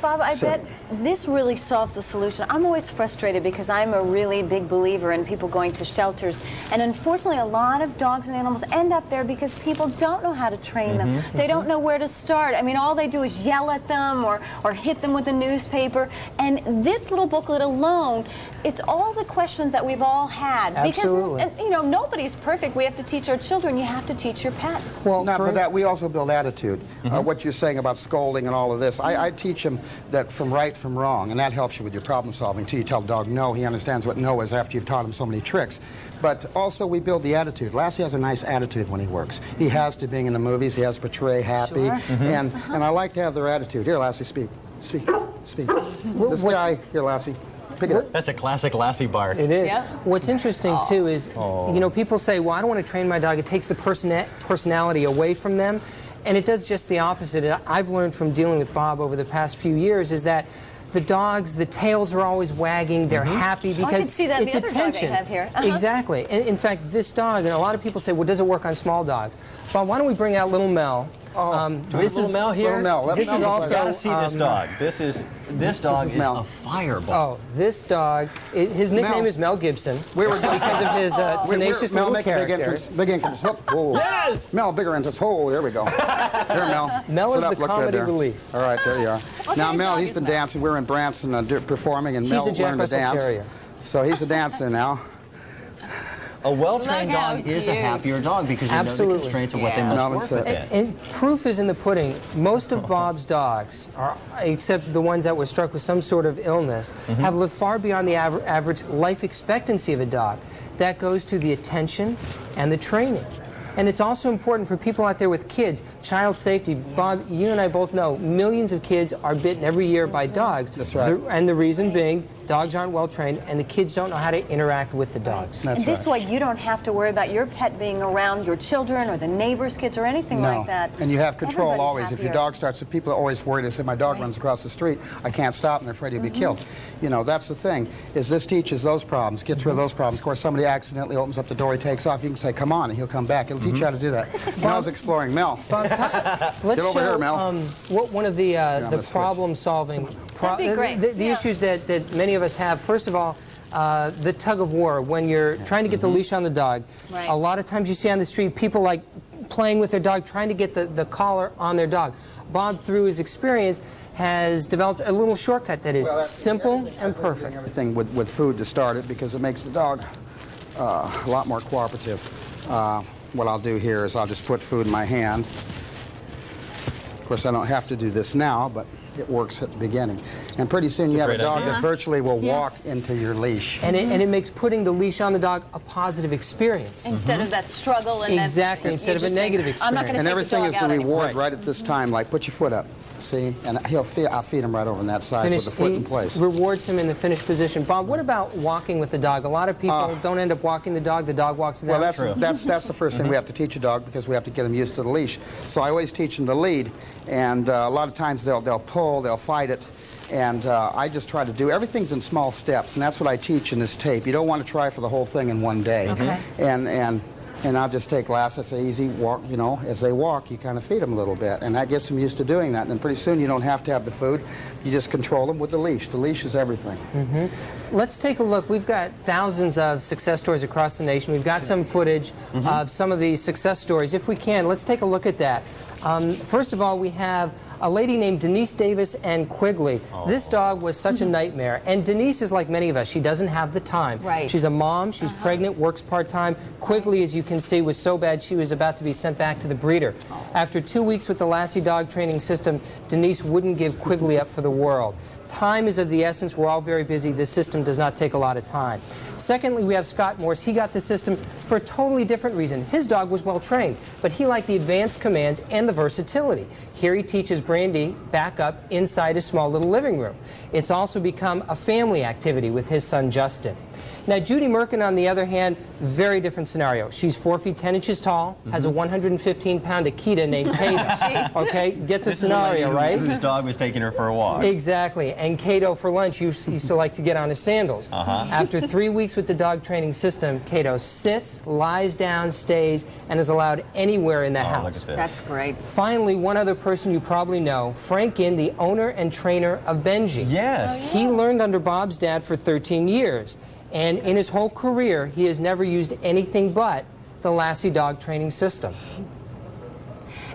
Bob, I bet this really solves the solution. I'm always frustrated because I'm a really big believer in people going to shelters. And unfortunately, a lot of dogs and animals end up there because people don't know how to train them. They don't know where to start. I mean, all they do is yell at them or hit them with a newspaper. And this little booklet alone, it's all the questions that we've all had. Absolutely. Because, you know, nobody's perfect. We have to teach our children. You have to teach your pets. Well, not for that, we also build attitude. What you're saying about scolding and all of this, I teach them that from right from wrong, and that helps you with your problem solving too. You tell the dog no, he understands what no is after you've taught him so many tricks. But also we build the attitude. Lassie has a nice attitude when he works. He has to, being in the movies, he has to portray happy. And I like to have their attitude. Here, Lassie, speak. Speak. Speak. This guy, here, Lassie. Pick it up. That's a classic Lassie bark. It is. What's interesting, too, is, you know, people say, well, I don't want to train my dog. It takes the personality away from them. And it does just the opposite. I've learned from dealing with Bob over the past few years is that the dogs, the tails are always wagging. They're happy because I can see that it's the other attention. Dog I have here. Exactly. And in fact, this dog, and a lot of people say, well, does it work on small dogs? Bob, why don't we bring out little Mel? This is Mel here. This is also. Gotta see this dog. This dog is a fireball. Oh, this dog. His nickname is Mel Gibson. We were because of his tenacious Mel, little make character. a big entrance. Big entrance. Oh. Yes. Mel, bigger entrance. Oh, there we go. Here, Mel. Mel Sit is up, the look good comedy there. relief. All right, there you are. Now, Mel, he's been dancing. We're in Branson performing, and He's Mel a Jack learned to Russell dance. Terrier. So he's a dancer now. A well-trained dog is a happier dog because you know the constraints of what they must work with. And proof is in the pudding. Most of Bob's dogs, except the ones that were struck with some sort of illness, have lived far beyond the average life expectancy of a dog. That goes to the attention and the training. And it's also important for people out there with kids, child safety. Bob, you and I both know millions of kids are bitten every year by dogs. That's right. And the reason being, dogs aren't well trained and the kids don't know how to interact with the dogs. And this way you don't have to worry about your pet being around your children or the neighbor's kids or anything like that. And you have control Everybody's always. happier. If your dog starts, if people are always worried, they say, my dog runs across the street, I can't stop and they're afraid he'll be killed. You know, that's the thing, is this teaches those problems, gets rid of those problems. Of course, somebody accidentally opens up the door, he takes off, you can say, come on, and he'll come back. It'll teach you how to do that. Mel's exploring. Mel. Bob, Get let's over show here, Mel. what one of the problem-solving, the issues that many of us have. First of all, the tug of war. When you're trying to get the leash on the dog, a lot of times you see on the street people like playing with their dog, trying to get the collar on their dog. Bob, through his experience, has developed a little shortcut that is simple and perfect. Everything with food to start it because it makes the dog a lot more cooperative. What I'll do here is I'll just put food in my hand. Of course, I don't have to do this now, but it works at the beginning. And pretty soon you have a dog that virtually will walk into your leash. And it makes putting the leash on the dog a positive experience. Instead of that struggle and exactly, instead of a negative experience. I'm not going to and take everything the dog is the out reward anymore. right at this time, like put your foot up. See? And I'll feed him right over on that side with the foot in place. Rewards him in the finished position. Bob, what about walking with the dog? A lot of people don't end up walking the dog walks them. Well, that's the first thing we have to teach a dog because we have to get him used to the leash. So I always teach him to lead, and a lot of times they'll pull, they'll fight it, and I just try to do everything's in small steps, and that's what I teach in this tape. You don't want to try for the whole thing in one day. And I'll just take Lassie, say easy, walk, you know, as they walk, you kind of feed them a little bit. And that gets them used to doing that. And then pretty soon you don't have to have the food. You just control them with the leash. The leash is everything. Let's take a look. We've got thousands of success stories across the nation. We've got some footage of some of these success stories. If we can, let's take a look at that. First of all, we have a lady named Denise Davis and Quigley. This dog was such a nightmare. And Denise is like many of us. She doesn't have the time. She's a mom. She's pregnant, works part-time. Quigley, as you can see, was so bad she was about to be sent back to the breeder. After 2 weeks with the Lassie dog training system, Denise wouldn't give Quigley up for the world. Time is of the essence. We're all very busy. This system does not take a lot of time. Secondly, we have Scott Morse. He got the system for a totally different reason. His dog was well trained, but he liked the advanced commands and the versatility. Here he teaches Brandy back up inside his small little living room. It's also become a family activity with his son Justin. Now, Judy Merkin, on the other hand, very different scenario. She's 4 feet 10 inches tall, has a 115-pound Akita named Kato. Okay, get the scenario, right? Whose dog was taking her for a walk. Exactly. And Kato, for lunch, used to like to get on his sandals. After 3 weeks weeks with the dog training system, Cato sits, lies down, stays, and is allowed anywhere in the house. Look at this. That's great. Finally, one other person you probably know, Frank Inn, the owner and trainer of Benji. Yes. He learned under Bob's dad for 13 years. And in his whole career, he has never used anything but the Lassie dog training system.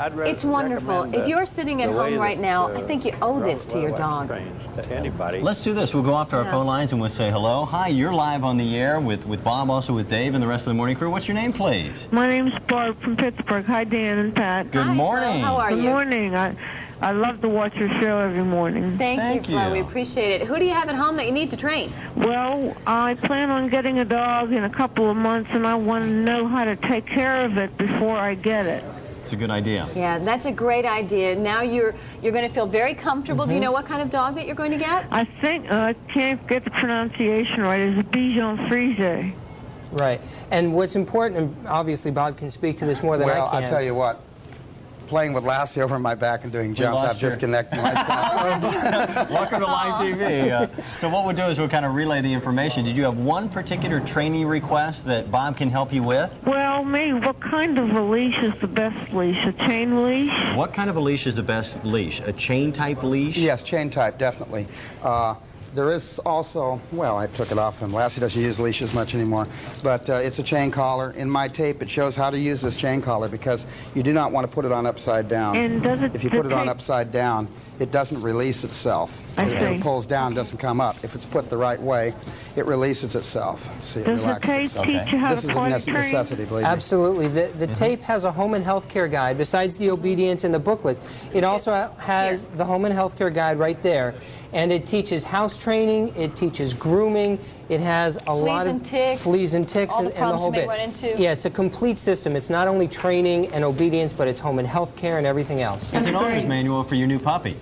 It's wonderful. If you're sitting at home right now, I think you owe this to your dog. To anybody. Let's do this. We'll go off to our phone lines and we'll say hello. Hi, you're live on the air with Bob, also with Dave and the rest of the morning crew. What's your name, please? My name's Barb from Pittsburgh. Hi, Dan and Pat. Good morning. How are you? Good morning. I love to watch your show every morning. Thank you, Flo. We appreciate it. Who do you have at home that you need to train? Well, I plan on getting a dog in a couple of months, and I want to know how to take care of it before I get it. It's a good idea. Yeah, that's a great idea. Now you're going to feel very comfortable. Do you know what kind of dog that you're going to get? I think, I can't get the pronunciation right, it's a Bichon Frise. Right. And what's important, and obviously Bob can speak to this more than I can. Well, I'll tell you what. Playing with Lassie over my back and doing jumps, I've disconnected myself. Welcome to live TV. So what we'll do is we'll kind of relay the information. Did you have one particular training request that Bob can help you with? Well, me, what kind of a leash is the best leash? A chain leash? What kind of a leash is the best leash? A chain type leash? Yes, chain type, definitely. There is also, well, I took it off him. Lassie doesn't use leashes much anymore, but it's a chain collar. In my tape, it shows how to use this chain collar because you do not want to put it on upside down. And does it? If you put it on upside down, it doesn't release itself. If it pulls down, it doesn't come up. If it's put the right way, it releases itself. See, it relaxes itself. Does the tape teach you how this to potty is a necessity, believe me. Absolutely. The tape has a home and health care guide besides the obedience and the booklet. It also has the home and health care guide right there. And it teaches house training, it teaches grooming, it has a lot of fleas and ticks all the and the whole bit. run into. Yeah, it's a complete system. It's not only training and obedience, but it's home and health care and everything else. It's an owner's manual for your new puppy.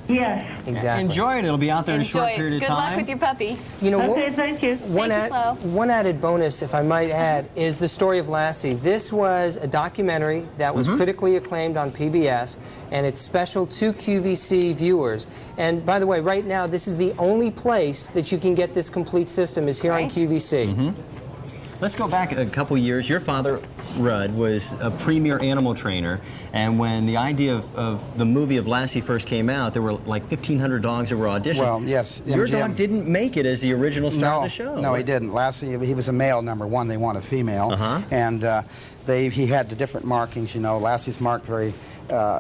Yes. Exactly. Enjoy it. It'll be out there in a short period of Good time. luck with your puppy. You know, Okay, thank you. One added bonus, if I might add, is the story of Lassie. This was a documentary that was critically acclaimed on PBS, and it's special to QVC viewers. And by the way, right now, this is the only place that you can get this complete system is here on QVC. Let's go back a couple years. Your father, Rudd, was a premier animal trainer, and when the idea of the movie of Lassie first came out, there were like 1,500 dogs that were auditioned. Well, yes. Your dog didn't make it as the original star of the show. No, he didn't. Lassie, he was a male, number one. They want a female. And he had the different markings, you know. Lassie's marked very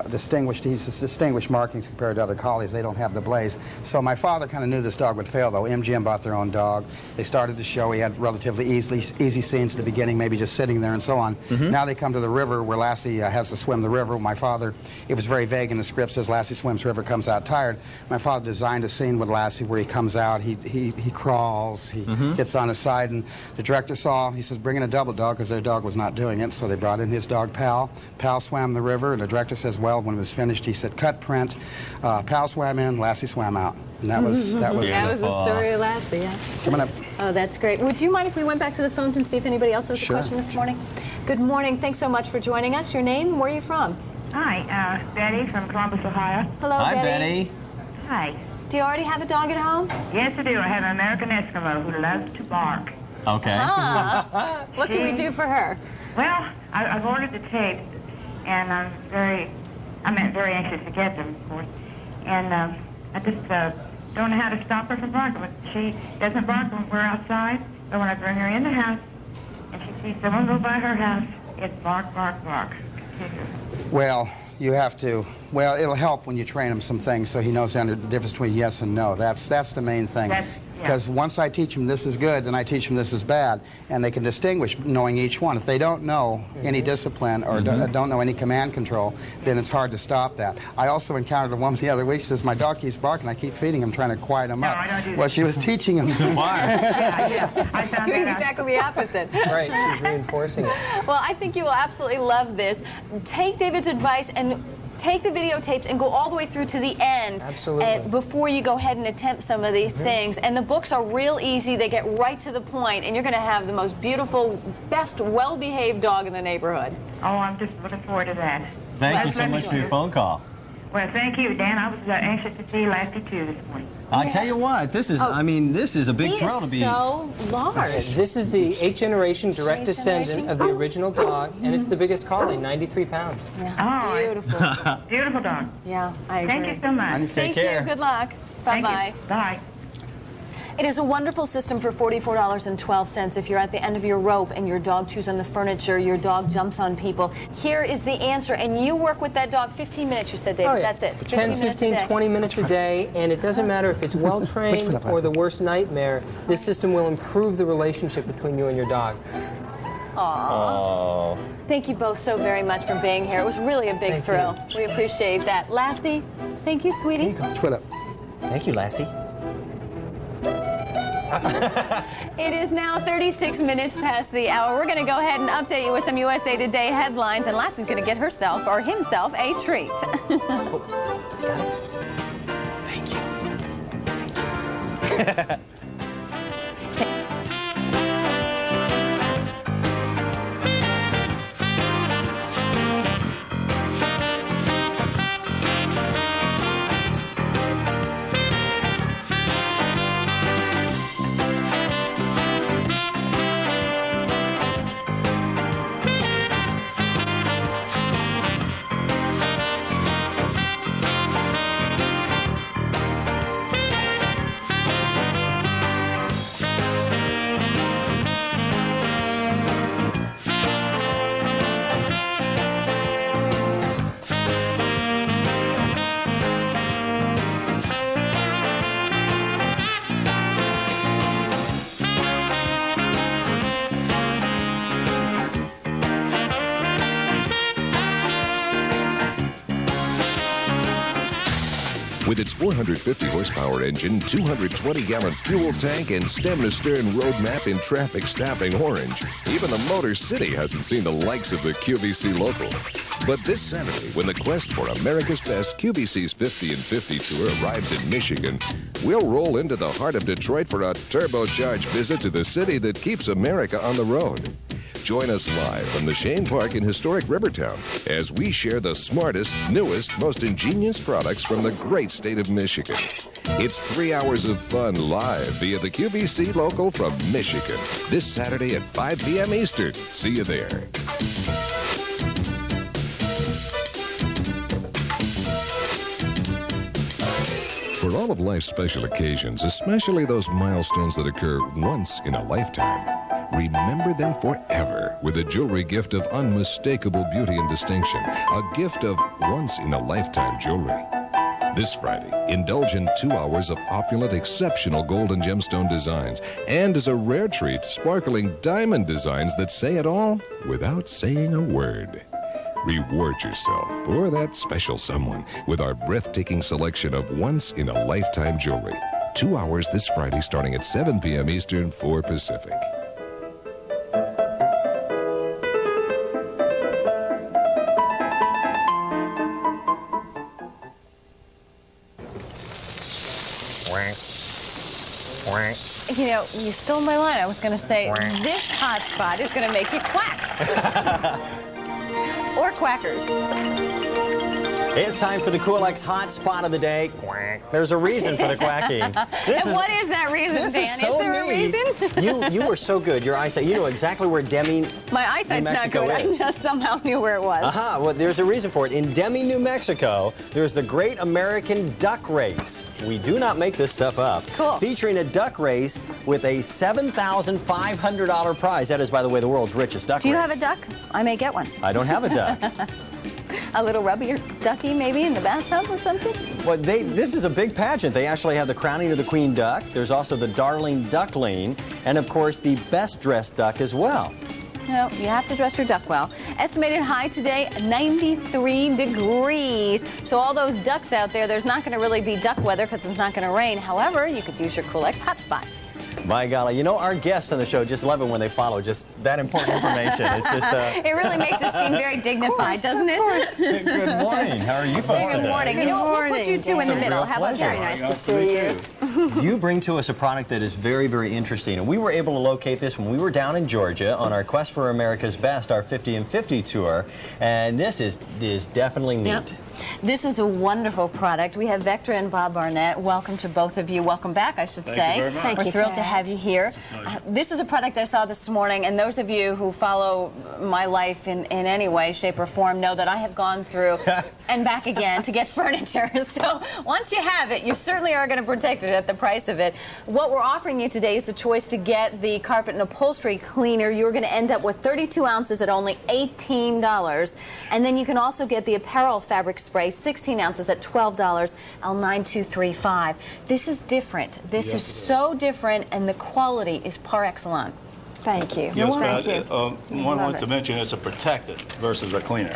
distinguished. He's distinguished markings compared to other collies. They don't have the blaze. So my father kind of knew this dog would fail, though. MGM bought their own dog. They started the show. He had relatively easy scenes at the beginning, maybe just sitting there and so on. Now they come to the river where Lassie has to swim the river. My father, it was very vague in the script, says Lassie swims river, comes out tired. My father designed a scene with Lassie where he comes out, he crawls, he gets on his side, and the director saw, he says, bring in a double dog, because their dog was not doing it, so they brought in his dog, Pal. Pal swam the river, and the director says, well, when it was finished, he said, cut print. Pal swam in, Lassie swam out. And that was that was the story of Lassie, yeah. Coming up. Oh, that's great. Would you mind if we went back to the phones and see if anybody else has a question this morning? Good morning. Thanks so much for joining us. Your name and where are you from? Hi, Betty from Columbus, Ohio. Hello, Hi, Betty. Hi. Do you already have a dog at home? Yes, I do. I have an American Eskimo who loves to bark. Okay. What can we do for her? Well, I've ordered the tapes, and I'm very anxious to get them, of course. And I just don't know how to stop her from barking. She doesn't bark when we're outside, but when I bring her in the house and she sees someone go by her house, it's bark, bark, bark. Well, you have to. Well, it'll help when you train him some things so he knows the difference between yes and no. That's the main thing. Because once I teach them this is good, then I teach them this is bad, and they can distinguish knowing each one. If they don't know any discipline or don't know any command control, then it's hard to stop that. I also encountered a woman the other week. She says, my dog keeps barking. I keep feeding him, trying to quiet him up. I don't do well, she was teaching him to bark. Doing exactly the opposite. Right, she's reinforcing it. Well, I think you will absolutely love this. Take David's advice and take the videotapes and go all the way through to the end. Absolutely. Before you go ahead and attempt some of these things. And the books are real easy. They get right to the point, and you're going to have the most beautiful, best, well-behaved dog in the neighborhood. Oh, I'm just looking forward to that. Thank you so much for your phone call. Well, thank you, Dan. I was anxious to see Lassie, too, this morning. I tell you what, this is, I mean, this is a big thrill to be. so large. This is the 8th generation direct descendant of the original dog, and it's the biggest collie, 93 pounds. Yeah. Oh, beautiful. Beautiful dog. Yeah, I agree. Thank you so much. Thank you. Good luck. Bye-bye. Bye. It is a wonderful system for $44.12. If you're at the end of your rope and your dog chews on the furniture, your dog jumps on people, here is the answer. And you work with that dog 15 minutes, you said, David. Oh, yeah. That's it. 10, 15, 20 minutes a day, and it doesn't matter if it's well-trained or the worst nightmare. This system will improve the relationship between you and your dog. Aww. Thank you both so very much for being here. It was really a big thrill. We appreciate that. Lassie, thank you, sweetie. Twitter. Thank you, Lassie. It is now 36 minutes past the hour. We're going to go ahead and update you with some USA Today headlines, and Lassie's going to get herself or himself a treat. Thank you. Thank you. With its 450 horsepower engine, 220-gallon fuel tank, and stem-to-stern road map in traffic stopping orange, even the Motor City hasn't seen the likes of the QVC Local. But this Saturday, when the quest for America's Best QVC's 50 and 50 tour arrives in Michigan, we'll roll into the heart of Detroit for a turbocharged visit to the city that keeps America on the road. Join us live from the Shane Park in historic Rivertown as we share the smartest, newest, most ingenious products from the great state of Michigan. It's 3 hours of fun live via the QVC Local from Michigan this Saturday at 5 p.m. Eastern. See you there. For all of life's special occasions, especially those milestones that occur once in a lifetime, remember them forever with a jewelry gift of unmistakable beauty and distinction, a gift of once-in-a-lifetime jewelry. This Friday, indulge in 2 hours of opulent, exceptional gold and gemstone designs, and as a rare treat, sparkling diamond designs that say it all without saying a word. Reward yourself or that special someone with our breathtaking selection of once-in-a-lifetime jewelry. 2 hours this Friday starting at 7 p.m. Eastern, 4 Pacific. You know, you stole my line. I was going to say, this hot spot is going to make you quack. Or quackers. It's time for the Cool X Hot Spot of the Day. There's a reason for the quacking. What is that reason, Dan? Is there a reason? You were so good. Your eyesight. You know exactly where Demi, my eyesight's New Mexico not good. is. I just somehow knew where it was. Well, there's a reason for it. In Demi, New Mexico, there's the Great American Duck Race. We do not make this stuff up. Cool. Featuring a duck race with a $7,500 prize. That is, by the way, the world's richest duck race. Do you have a duck? I may get one. I don't have a duck. A little rubber ducky maybe in the bathtub or something? Well, this is a big pageant. They actually have the crowning of the queen duck. There's also the darling duckling, and of course the best dressed duck as well. No, you have to dress your duck well. Estimated high today, 93 degrees. So all those ducks out there, there's not going to really be duck weather because it's not going to rain. However, you could use your Cool X hotspot. My golly, you know, our guests on the show just love it when they follow just that important information. It's just it really makes us seem very dignified, doesn't it? Good morning. How are you folks today? Good morning. You know what? We'll put you two in the middle. How about that? Nice to see you. You bring to us a product that is very, very interesting. And we were able to locate this when we were down in Georgia on our Quest for America's Best, our 50 and 50 tour. And this is definitely neat. Yep. This is a wonderful product. We have Vectra and Bob Barnett. Welcome to both of you. Welcome back, I should say. Thank you very much. Thank We're you, thrilled to Pat. have you here. This is a product I saw this morning, and those of you who follow my life in any way, shape, or form know that I have gone through and back again to get furniture. So once you have it, you certainly are going to protect it at the price of it. What we're offering you today is a choice to get the carpet and upholstery cleaner. You're going to end up with 32 ounces at only $18. And then you can also get the apparel fabric spray, 16 ounces at $12, L9235. This is different. This is so different, and the quality is par excellence. Thank you. Yes, Thank you. one want to mention it's a protected versus a cleaner.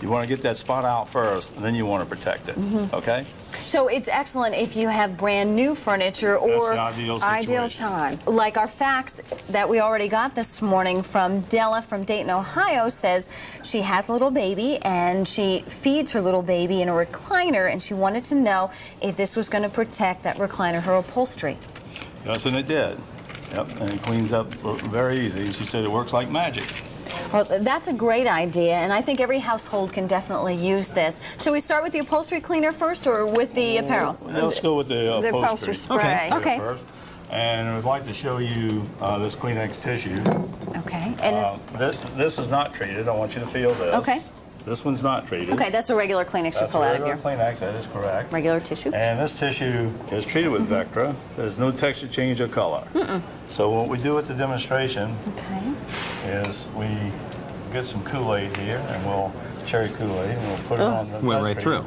You want to get that spot out first, and then you want to protect it. Okay? So it's excellent if you have brand new furniture or That's the ideal situation. time. Like our fax that we already got this morning from Della from Dayton, Ohio says she has a little baby and she feeds her little baby in a recliner, and she wanted to know if this was going to protect that recliner, her upholstery. Yes, and it did. Yep, and it cleans up very easy. She said it works like magic. Well, that's a great idea, and I think every household can definitely use this. Shall we start with the upholstery cleaner first, or with the apparel? Let's go with the upholstery spray. Okay. First. And we'd like to show you this Kleenex tissue. Okay. And this is not treated. I want you to feel this. Okay. This one's not treated. Okay, that's a regular Kleenex you pull out of here. That's a regular Kleenex, that is correct. Regular tissue. And this tissue is treated with Vectra. There's no texture change of color. So what we do with the demonstration is we get some Kool-Aid here, and we'll cherry Kool-Aid, and we'll put it on the went right through.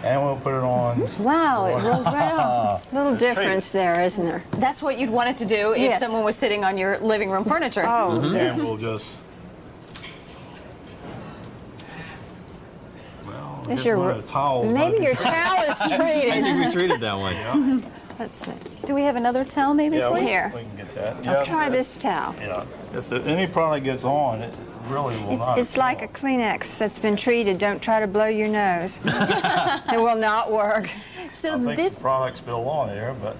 And we'll put it on. Wow, it rolls right off. Little difference there, isn't there? That's what you'd want it to do if someone was sitting on your living room furniture. Oh, And we'll just. Is your, maybe your towel is treated. I think we treated that one. Yeah. Let's see. Do we have another towel, maybe? Yeah, Here. we can get that. I'll try this towel. Yeah. If any product gets on, it really will not. It's like a Kleenex that's been treated. Don't try to blow your nose. It will not work. So I think some products spill on there, but.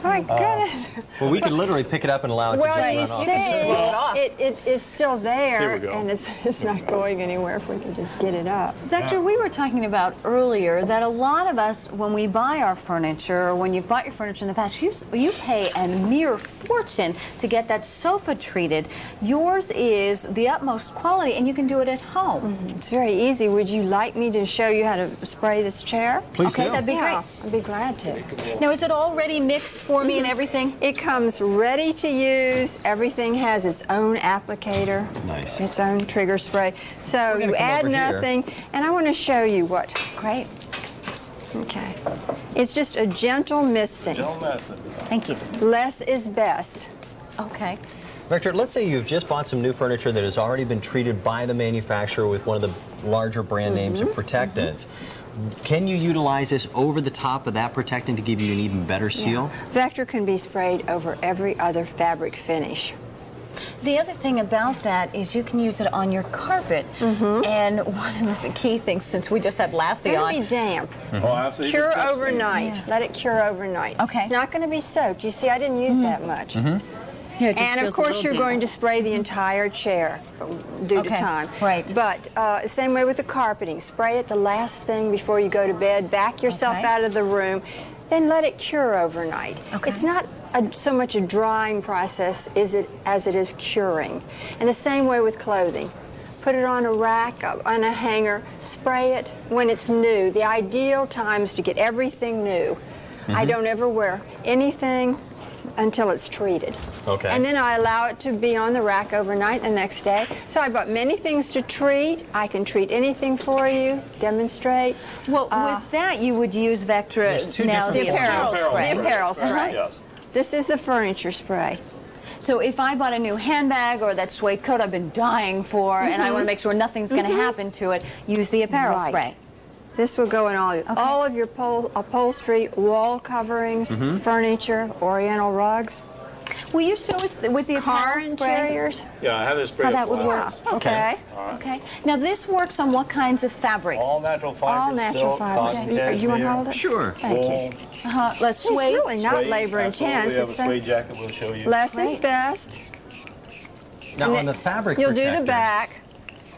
Oh my goodness. Well, we could literally pick it up and allow it to Well, you just run see, off. it is still Here there, we go. and it's not going anywhere if we can just get it up. Vector, we were talking about earlier that a lot of us, when we buy our furniture, or when you've bought your furniture in the past, you pay a mere fortune to get that sofa treated. Yours is the utmost quality, and you can do it at home. It's very easy. Would you like me to show you how to spray this chair? Please do. That'd be great. I'd be glad to. Now, is it already mixed for me and everything? It comes ready to use. Everything has its own applicator. Nice. Its own trigger spray. So gonna you come add over here. nothing. And I want to show you what. Great. Okay. It's just a gentle misting. Thank you. Less is best. Okay. Vector, let's say you've just bought some new furniture that has already been treated by the manufacturer with one of the larger brand names of protectants. Can you utilize this over the top of that protectant to give you an even better seal? Vector can be sprayed over every other fabric finish. The other thing about that is you can use it on your carpet. And one of the key things, since we just had Lassie It's on. going to be damp. Oh, absolutely. Cure overnight. Let it cure overnight. Okay. It's not going to be soaked. You see, I didn't use that much. Yeah, it just And feels of a course, little you're damp. going to spray the entire chair due to time. Right. But same way with the carpeting. Spray it the last thing before you go to bed. Back yourself out of the room. Then let it cure overnight. It's not so much a drying process as it is curing. And the same way with clothing. Put it on a rack, on a hanger. Spray it when it's new. The ideal time is to get everything new. I don't ever wear anything until it's treated. Okay. And then I allow it to be on the rack overnight the next day. So I bought many things to treat. I can treat anything for you, demonstrate. Well, with that, you would use Vectra now, the apparel spray. The apparel spray. Yes. This is the furniture spray. So if I bought a new handbag or that suede coat I've been dying for, and I want to make sure nothing's going to happen to it, use the apparel spray. This will go in all of your upholstery, wall coverings, furniture, oriental rugs. Will you show us with the car apparel spray? interiors? Yeah, I had it sprayed. How that would work. Okay. Okay. Now this works on what kinds of fabrics? All natural fibers. All natural silk, fibers. cotton, You want to cashmere, hold it? Sure. Thank you. Let's It's suede. really not suede, labor absolutely. intense. We have a It's suede jacket we'll show you. less is best. Now, on the fabric You'll protectors, do the back.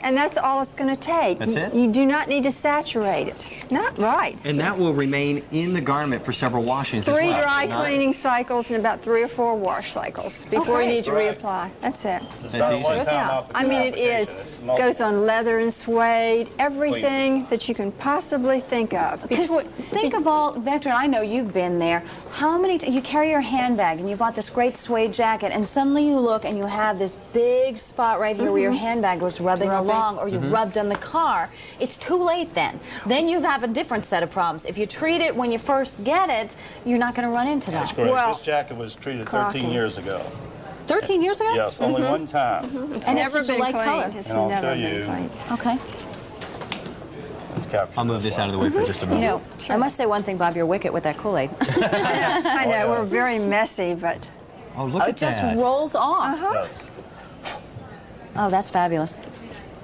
And that's all it's going to take. That's it? You do not need to saturate it. Not right. And that will remain in the garment for several washings as 3 well. dry cleaning cycles and about 3 or 4 wash cycles before you need to reapply. That's it. It's not a one-time Yeah. I mean, it is. Goes on leather and suede, everything that you can possibly think of. Because think of all, Vector, I know you've been there. How many, you carry your handbag and you bought this great suede jacket and suddenly you look and you have this big spot right here where your handbag was rubbing along, or you rubbed on the car. It's too late then. Then you have a different set of problems. If you treat it when you first get it, you're not going to run into that. That's correct. Well, this jacket was treated 13 years ago. 13 years ago? Yes, only one time. It's and never been light cleaned. color. It's And I'll never show been you. cleaned. Okay. I'll move this out of the way for just a moment. You know, I must say one thing, Bob, you're wicked with that Kool-Aid. I know, we're very messy, but... Oh, look at it just that. rolls off. Yes. Oh, that's fabulous.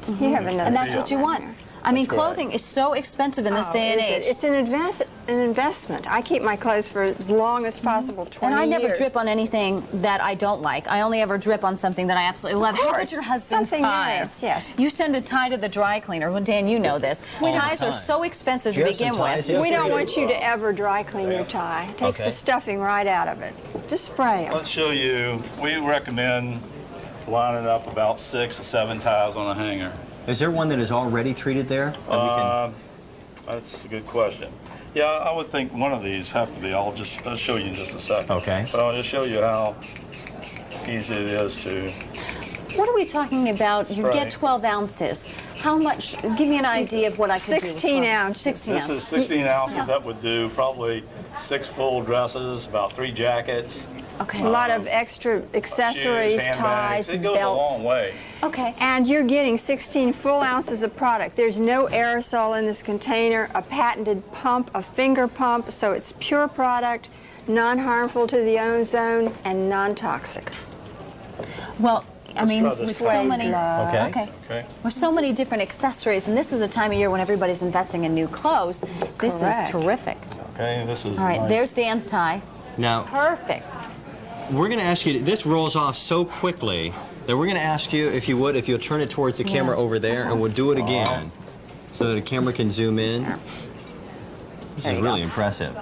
You have another And that's deal what you right want. there. I mean, clothing is so expensive in this day and is age. it? It's an investment. I keep my clothes for as long as possible, 20 And I never years. drip on anything that I don't like. I only ever drip on something that I absolutely love. How about your husband's Something ties? nice, yes. You send a tie to the dry cleaner. Well, Dan, you know this. Ties are so expensive to begin with. We don't want you to ever dry clean your tie. It takes the stuffing right out of it. Just spray them. Let's show you. We recommend lining up about 6 to 7 ties on a hanger. Is there one that is already treated there? That's a good question. Yeah, I would think one of these have to be. I'll show you in just a second. Okay. But I'll just show you how easy it is to. What are we talking about? You Right. get 12 ounces. How much? Give me an idea of what I could do. 16 ounces. 16 This ounces. is 16 ounces. Yeah. That would do probably 6 full dresses, about 3 jackets. Okay. A lot of extra accessories, shoes, handbags. ties, It goes belts. a long way. Okay. And you're getting 16 full ounces of product. There's no aerosol in this container, a patented pump, a finger pump, so it's pure product, non-harmful to the ozone, and non-toxic. Well, I mean, try this with one. so many, Okay. with so many different accessories, and this is the time of year when everybody's investing in new clothes. This Correct. is terrific. Okay, this is All right, nice. there's Dan's tie. Now, Perfect. we're going to ask you, this rolls off so quickly that we're going to ask you, if you would, if you'll turn it towards the camera over there, and we'll do it again so that the camera can zoom in. This There is you really go. impressive.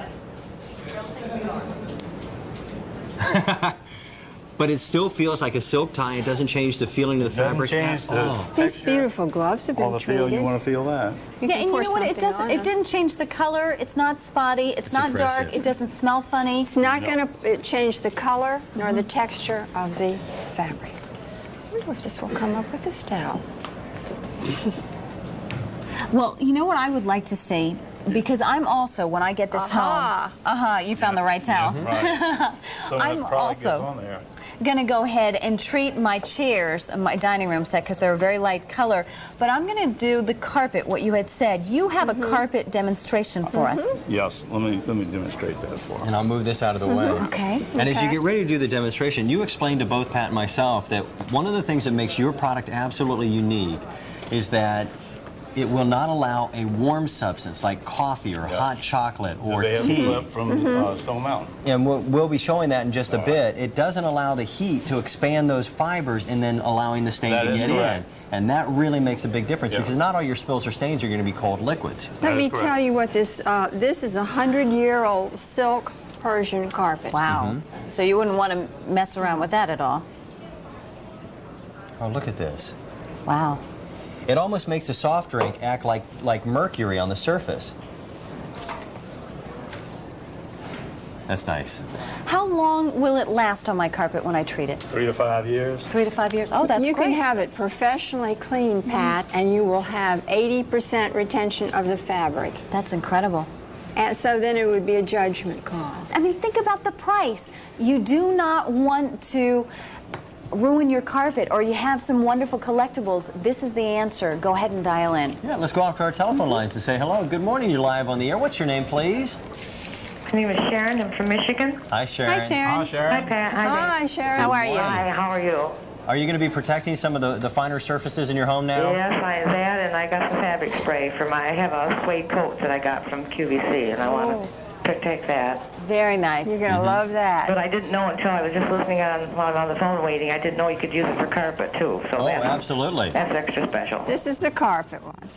But it still feels like a silk tie. It doesn't change the feeling of the Doesn't fabric change at the all. These beautiful gloves have been All the feel, treated. you want to feel that. Yeah, and you know what? It doesn't. It didn't change the color. It's not spotty. It's not impressive. dark. It doesn't smell funny. It's not going to change the color nor the texture of the fabric. I wonder if this will come up with this towel. Well, you know what I would like to see, because I'm also, when I get this home, you found the right towel. Right. So I'm much product gets also on there. going to go ahead and treat my chairs, my dining room set, because they're a very light color, but I'm going to do the carpet, what you had said. You have a carpet demonstration for us. Yes, let me demonstrate that for you. And I'll move this out of the way. Okay. And as you get ready to do the demonstration, you explained to both Pat and myself that one of the things that makes your product absolutely unique is that it will not allow a warm substance like coffee or hot chocolate or They have tea. clip from Stone Mountain. And we'll be showing that in just a bit. It doesn't allow the heat to expand those fibers and then allowing the stain That to is get correct. in. And that really makes a big difference Yeah. because not all your spills or stains are going to be cold liquids. Let me tell you what this is a 100-year-old silk Persian carpet. Wow. So you wouldn't want to mess around with that at all. Oh, look at this. Wow. It almost makes a soft drink act like mercury on the surface. That's nice. How long will it last on my carpet when I treat it? 3 to 5 years. 3 to 5 years? Oh, that's You great. can have it professionally clean, Pat, and you will have 80% retention of the fabric. That's incredible. And so then it would be a judgment call. I mean, think about the price. You do not want to ruin your carpet, or you have some wonderful collectibles. This is the answer. Go ahead and dial in. Yeah, let's go off to our telephone lines to say hello. Good morning, you're live on the air. What's your name, please? My name is Sharon. I'm from Michigan. Hi, Sharon. Hi, Sharon. Hi, Sharon. Hi, Pat. Hi, Sharon. How are you? Hi, how are you? Are you going to be protecting some of the finer surfaces in your home now? Yes, I am that, and I got some fabric spray for I have a suede coat that I got from QVC, and I want to protect that. Very nice. You're going to love that. But I didn't know until I was just listening while I'm on the phone waiting. I didn't know you could use it for carpet, too. So Oh, absolutely. That's extra special. This is the carpet one.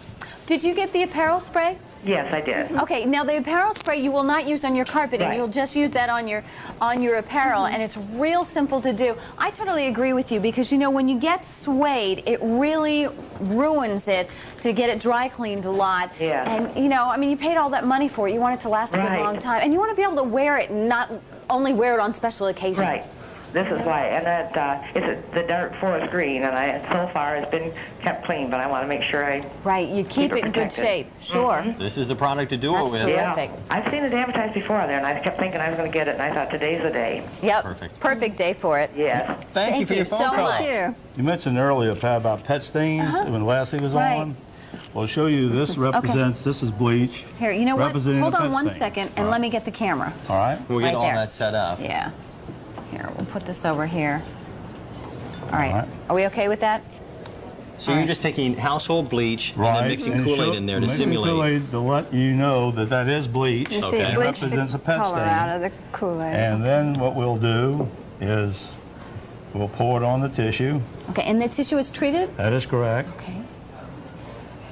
Did you get the apparel spray? Yes, I did. Okay, now the apparel spray you will not use on your carpeting. Right. You'll just use that on your apparel, and it's real simple to do. I totally agree with you because, you know, when you get suede, it really ruins it to get it dry cleaned a lot. Yeah. And, you know, I mean, you paid all that money for it. You want it to last a good long time. And you want to be able to wear it and not only wear it on special occasions. Right. This is why, and that it's the dark forest green, and so far it's been kept clean, but I want to make sure you keep it in good shape. Sure. This is the product to do it with. That's terrific. Yeah. I've seen it advertised before there, and I kept thinking I was going to get it, and I thought today's the day. Yep. Perfect day for it. Yes. Thank you for your phone call. Thank you. You mentioned earlier, Pat, about pet stains when Lassie was on. Well, I'll show you. This represents. This is bleach. Here, you know what? Representing Hold a on pet one stain. second, and let me get the camera. All right. We'll get Right all there. that set up. Yeah. Here, we'll put this over here. All right. Are we okay with that? So you're just taking household bleach and then mixing Kool-Aid in there to simulate. Kool-Aid to let you know that that is bleach. You see, It bleach represents the a pet color stain. out of the Kool-Aid. And then what we'll do is we'll pour it on the tissue. Okay, and the tissue is treated? That is correct. Okay.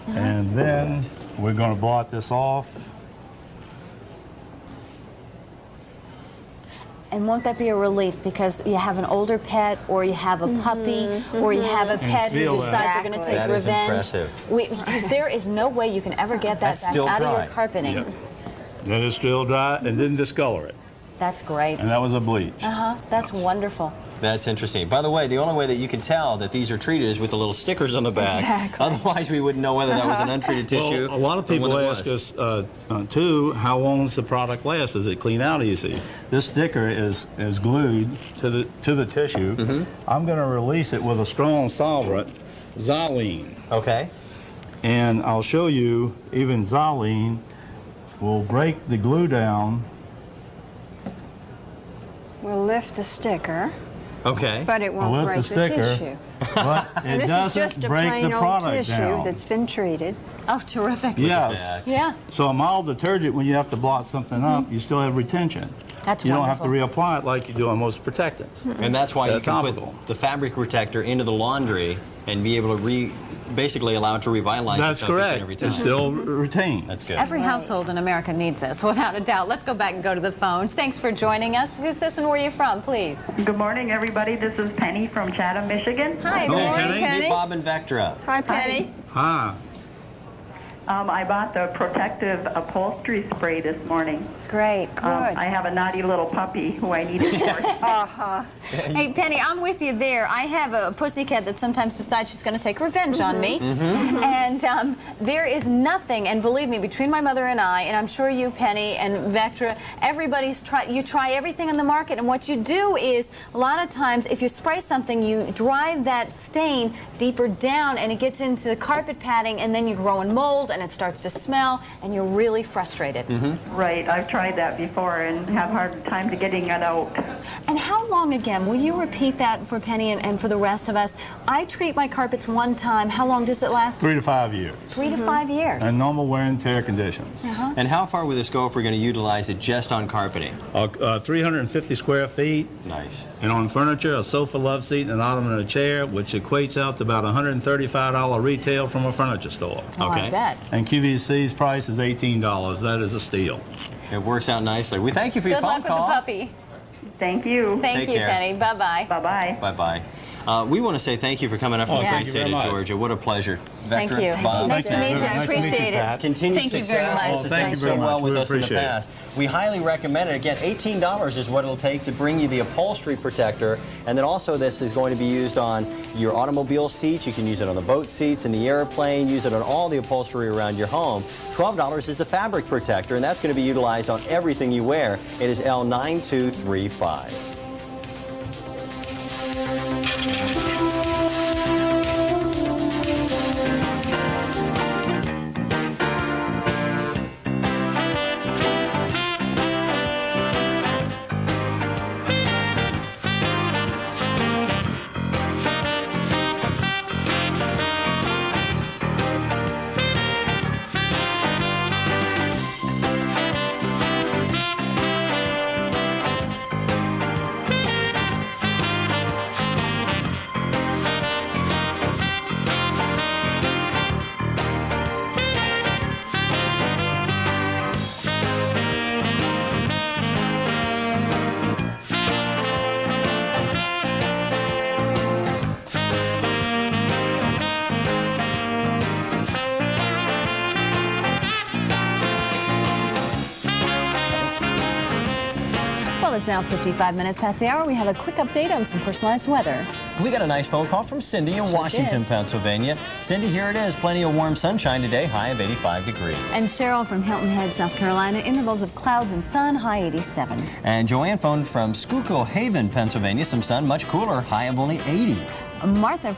And then we're going to blot this off. And won't that be a relief because you have an older pet or you have a puppy or you have a pet who decides they're going to take That is revenge? impressive. Because there is no way you can ever get that back out of your carpeting. Yep. Then it's still dry and then discolor it. That's great. And that was a bleach. That's wonderful. That's interesting. By the way, the only way that you can tell that these are treated is with the little stickers on the back. Exactly. Otherwise, we wouldn't know whether that was an untreated tissue. Well, a lot of or people what it ask was. us, too, how long does the product last? Does it clean out easy? This sticker is glued to the tissue. I'm going to release it with a strong solvent, xylene. Okay. And I'll show you, even xylene will break the glue down. We'll lift the sticker. Okay. But it won't break the tissue. But And it this is just doesn't a break plain the old product tissue down. that's been treated. Oh, terrific. Yes. Yeah. So a mild detergent, when you have to blot something up, you still have retention. That's you don't have to wonderful. reapply it like you do on most protectants. And that's why you can topical. put the fabric protector into the laundry and be able to basically allow it to revitalize That's itself each and correct. every time. It's still retained. That's good. Every household in America needs this, without a doubt. Let's go back and go to the phones. Thanks for joining us. Who's this and where are you from, please? Good morning, everybody. This is Penny from Chatham, Michigan. Hi, good morning, Penny. Meet Bob and Vectra. Hi, Penny. Hi. I bought the protective upholstery spray this morning. Great, good. I have a naughty little puppy who I need it for. Hey, Penny, I'm with you there. I have a pussycat that sometimes decides she's going to take revenge on me. And there is nothing, and believe me, between my mother and I, and I'm sure you, Penny, and Vectra, you try everything on the market, and what you do is, a lot of times, if you spray something, you drive that stain deeper down, and it gets into the carpet padding, and then you grow in mold, and it starts to smell, and you're really frustrated. Right, I've tried that before and have a hard time to getting it out. And how long again? Will you repeat that for Penny and for the rest of us? I treat my carpets one time. How long does it last? 3 to 5 years. 3 to 5 years. And normal wear and tear conditions. And how far would this go if we're going to utilize it just on carpeting? 350 square feet. Nice. And on furniture, a sofa, love seat, an ottoman, and a chair, which equates out to about $135 retail from a furniture store. Oh, I bet. And QVC's price is $18. That is a steal. It works out nicely. We thank you for your phone Good call. luck with the puppy. Thank you. Thank Take you, care. Penny. Bye-bye. Bye-bye. Bye-bye. We want to say thank you for coming up from the Yes. great state of Georgia. What a pleasure. Thank Vectra, you. Bob, Nice to meet you. I appreciate it. Continued Thank you success. very much. This has Thank done you so very well much. with We us in the appreciate it. past. We highly recommend it. Again, $18 is what it'll take to bring you the upholstery protector. And then also this is going to be used on your automobile seats. You can use it on the boat seats, in the airplane, use it on all the upholstery around your home. $12 is the fabric protector, and that's going to be utilized on everything you wear. It is L9235. Well, it's now 55 minutes past the hour. We have a quick update on some personalized weather. We got a nice phone call from Cindy in Washington, Pennsylvania. Cindy, here it is. Plenty of warm sunshine today, high of 85 degrees. And Cheryl from Hilton Head, South Carolina, intervals of clouds and sun, high 87. And Joanne phoned from Schuylkill Haven, Pennsylvania. Some sun, much cooler, high of only 80. Martha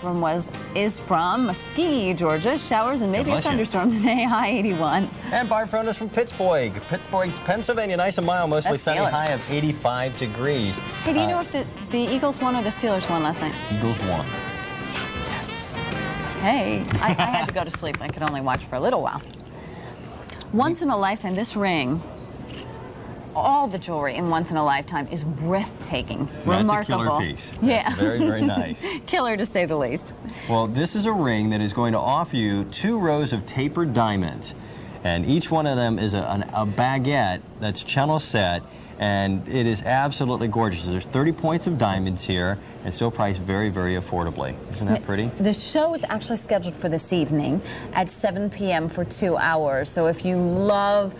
is from Muskogee, Georgia. Showers and maybe a thunderstorm today, high 81. And Barb phoned us from Pittsburgh, Pennsylvania. Nice and mild, mostly sunny, high of 85 degrees. Hey, do you know if the Eagles won or the Steelers won last night? Eagles won. Yes. Hey, I had to go to sleep. I could only watch for a little while. Once in a lifetime, this ring, all the jewelry in Once in a Lifetime is breathtaking, remarkable. That's a killer piece. Yeah. That's very, very nice. Killer, to say the least. Well, this is a ring that is going to offer you 2 rows of tapered diamonds. And each one of them is a baguette that's cello set. And it is absolutely gorgeous. There's 30 points of diamonds here, and still priced very, very affordably. Isn't that pretty? The show is actually scheduled for this evening at 7 p.m. for 2 hours. So if you love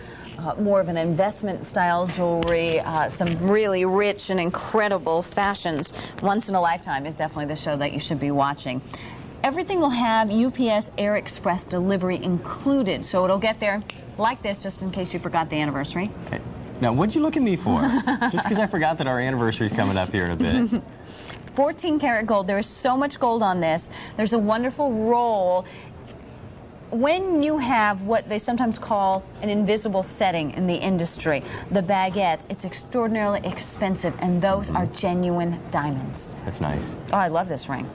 more of an investment style jewelry, some really rich and incredible fashions, Once in a Lifetime is definitely the show that you should be watching. Everything will have UPS Air Express delivery included, so it'll get there like this, just in case you forgot the anniversary. Okay. Now, what'd you look at me for? Just because I forgot that our anniversary is coming up here in a bit. 14 karat gold. There is so much gold on this. There's a wonderful roll. When you have what they sometimes call an invisible setting in the industry, the baguettes, it's extraordinarily expensive, and those are genuine diamonds. That's nice. Oh, I love this ring.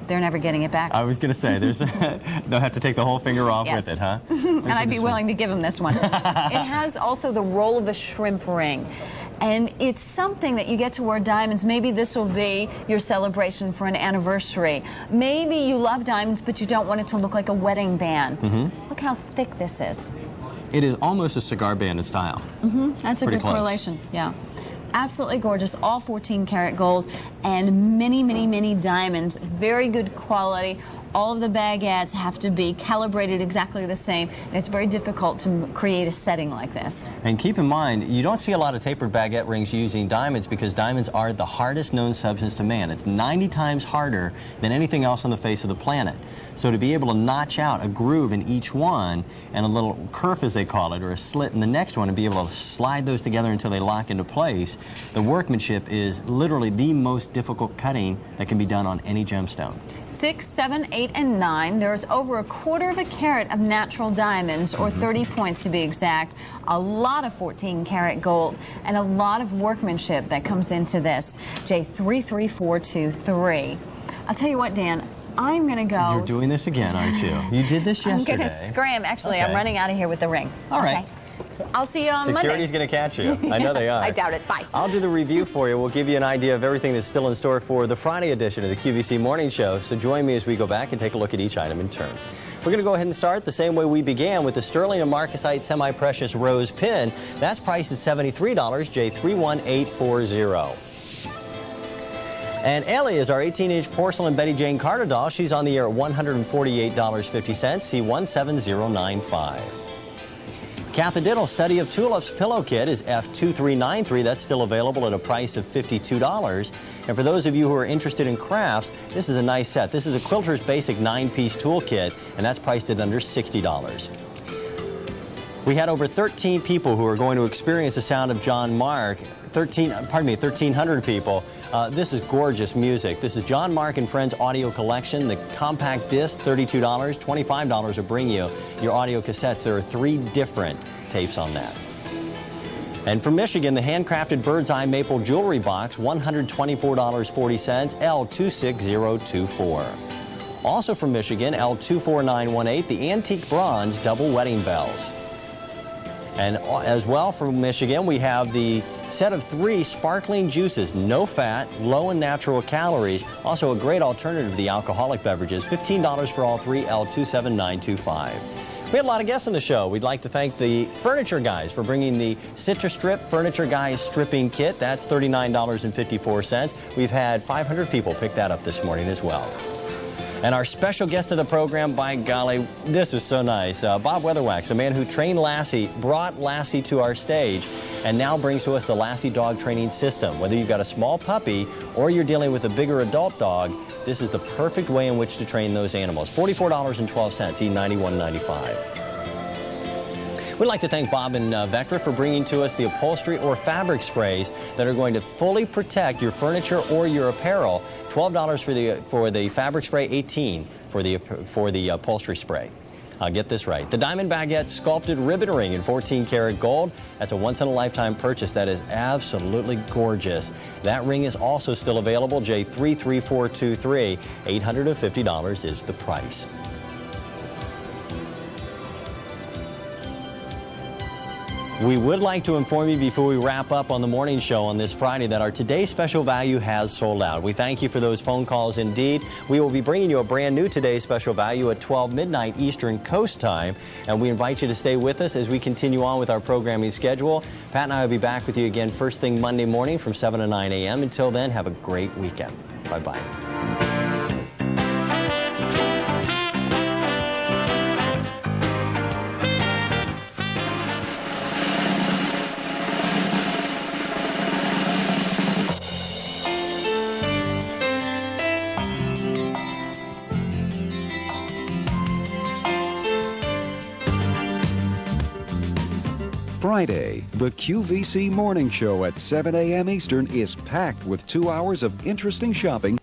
They're never getting it back. I was going to say, they'll have to take the whole finger off with it, huh? And I'd be willing to give them this one. It has also the roll of a shrimp ring. And it's something that you get to wear diamonds. Maybe this will be your celebration for an anniversary. Maybe you love diamonds, but you don't want it to look like a wedding band. Look how thick this is. It is almost a cigar band in style. That's a Pretty good close. correlation. Yeah. Absolutely gorgeous. All 14 karat gold and many, many, many diamonds. Very good quality. All of the baguettes have to be calibrated exactly the same, and it's very difficult to create a setting like this. And keep in mind, you don't see a lot of tapered baguette rings using diamonds because diamonds are the hardest known substance to man. It's 90 times harder than anything else on the face of the planet. So to be able to notch out a groove in each one and a little kerf, as they call it, or a slit in the next one, and be able to slide those together until they lock into place, the workmanship is literally the most difficult cutting that can be done on any gemstone. 6, 7, 8, and 9. There's over 1/4 carat of natural diamonds, or 30 points to be exact. A lot of 14 karat gold, and a lot of workmanship that comes into this. J33423. I'll tell you what, Dan. I'm going to go. You're doing this again, aren't you? You did this yesterday. I'm going to scram. Actually, Okay. I'm running out of here with the ring. All right. I'll see you on Monday. Security's going to catch you. I know they are. I doubt it. Bye. I'll do the review for you. We'll give you an idea of everything that's still in store for the Friday edition of the QVC Morning Show. So join me as we go back and take a look at each item in turn. We're going to go ahead and start the same way we began with the sterling and marcasite semi-precious rose pin. That's priced at $73, J31840. And Ellie is our 18-inch porcelain Betty Jane Carter doll. She's on the air at $148.50, C17095. Cathediddle Study of Tulips pillow kit is F2393. That's still available at a price of $52. And for those of you who are interested in crafts, this is a nice set. This is a Quilter's Basic 9-piece toolkit, and that's priced at under $60. We had over 13 people who are going to experience the sound of John Mark. 1,300 people. This is gorgeous music. This is John Mark and Friends Audio Collection. The compact disc, $32. $25 will bring you your audio cassettes. There are 3 different tapes on that. And from Michigan, the handcrafted Bird's Eye Maple Jewelry Box, $124.40, L26024. Also from Michigan, L24918, the Antique Bronze Double Wedding Bells. And as well from Michigan, we have the set of 3 sparkling juices, no fat, low in natural calories. Also a great alternative to the alcoholic beverages. $15 for all 3, L27925. We had a lot of guests on the show. We'd like to thank the Furniture Guys for bringing the Citrus Strip Furniture Guys stripping kit. That's $39.54. We've had 500 people pick that up this morning as well. And our special guest of the program, by golly, this was so nice. Bob Weatherwax, a man who trained Lassie, brought Lassie to our stage, and now brings to us the Lassie dog training system. Whether you've got a small puppy or you're dealing with a bigger adult dog, this is the perfect way in which to train those animals. $44.12, E91.95. We'd like to thank Bob and Vectra for bringing to us the upholstery or fabric sprays that are going to fully protect your furniture or your apparel. $12 for the fabric spray, $18 for the upholstery spray. Get this right. The Diamond Baguette sculpted ribbon ring in 14 karat gold. That's a once-in-a-lifetime purchase. That is absolutely gorgeous. That ring is also still available. J33423. $850 is the price. We would like to inform you before we wrap up on the morning show on this Friday that our Today's Special Value has sold out. We thank you for those phone calls indeed. We will be bringing you a brand new Today's Special Value at 12 midnight Eastern Coast Time, and we invite you to stay with us as we continue on with our programming schedule. Pat and I will be back with you again first thing Monday morning from 7 to 9 a.m. Until then, have a great weekend. Bye-bye. Friday, the QVC Morning Show at 7 a.m. Eastern is packed with 2 hours of interesting shopping.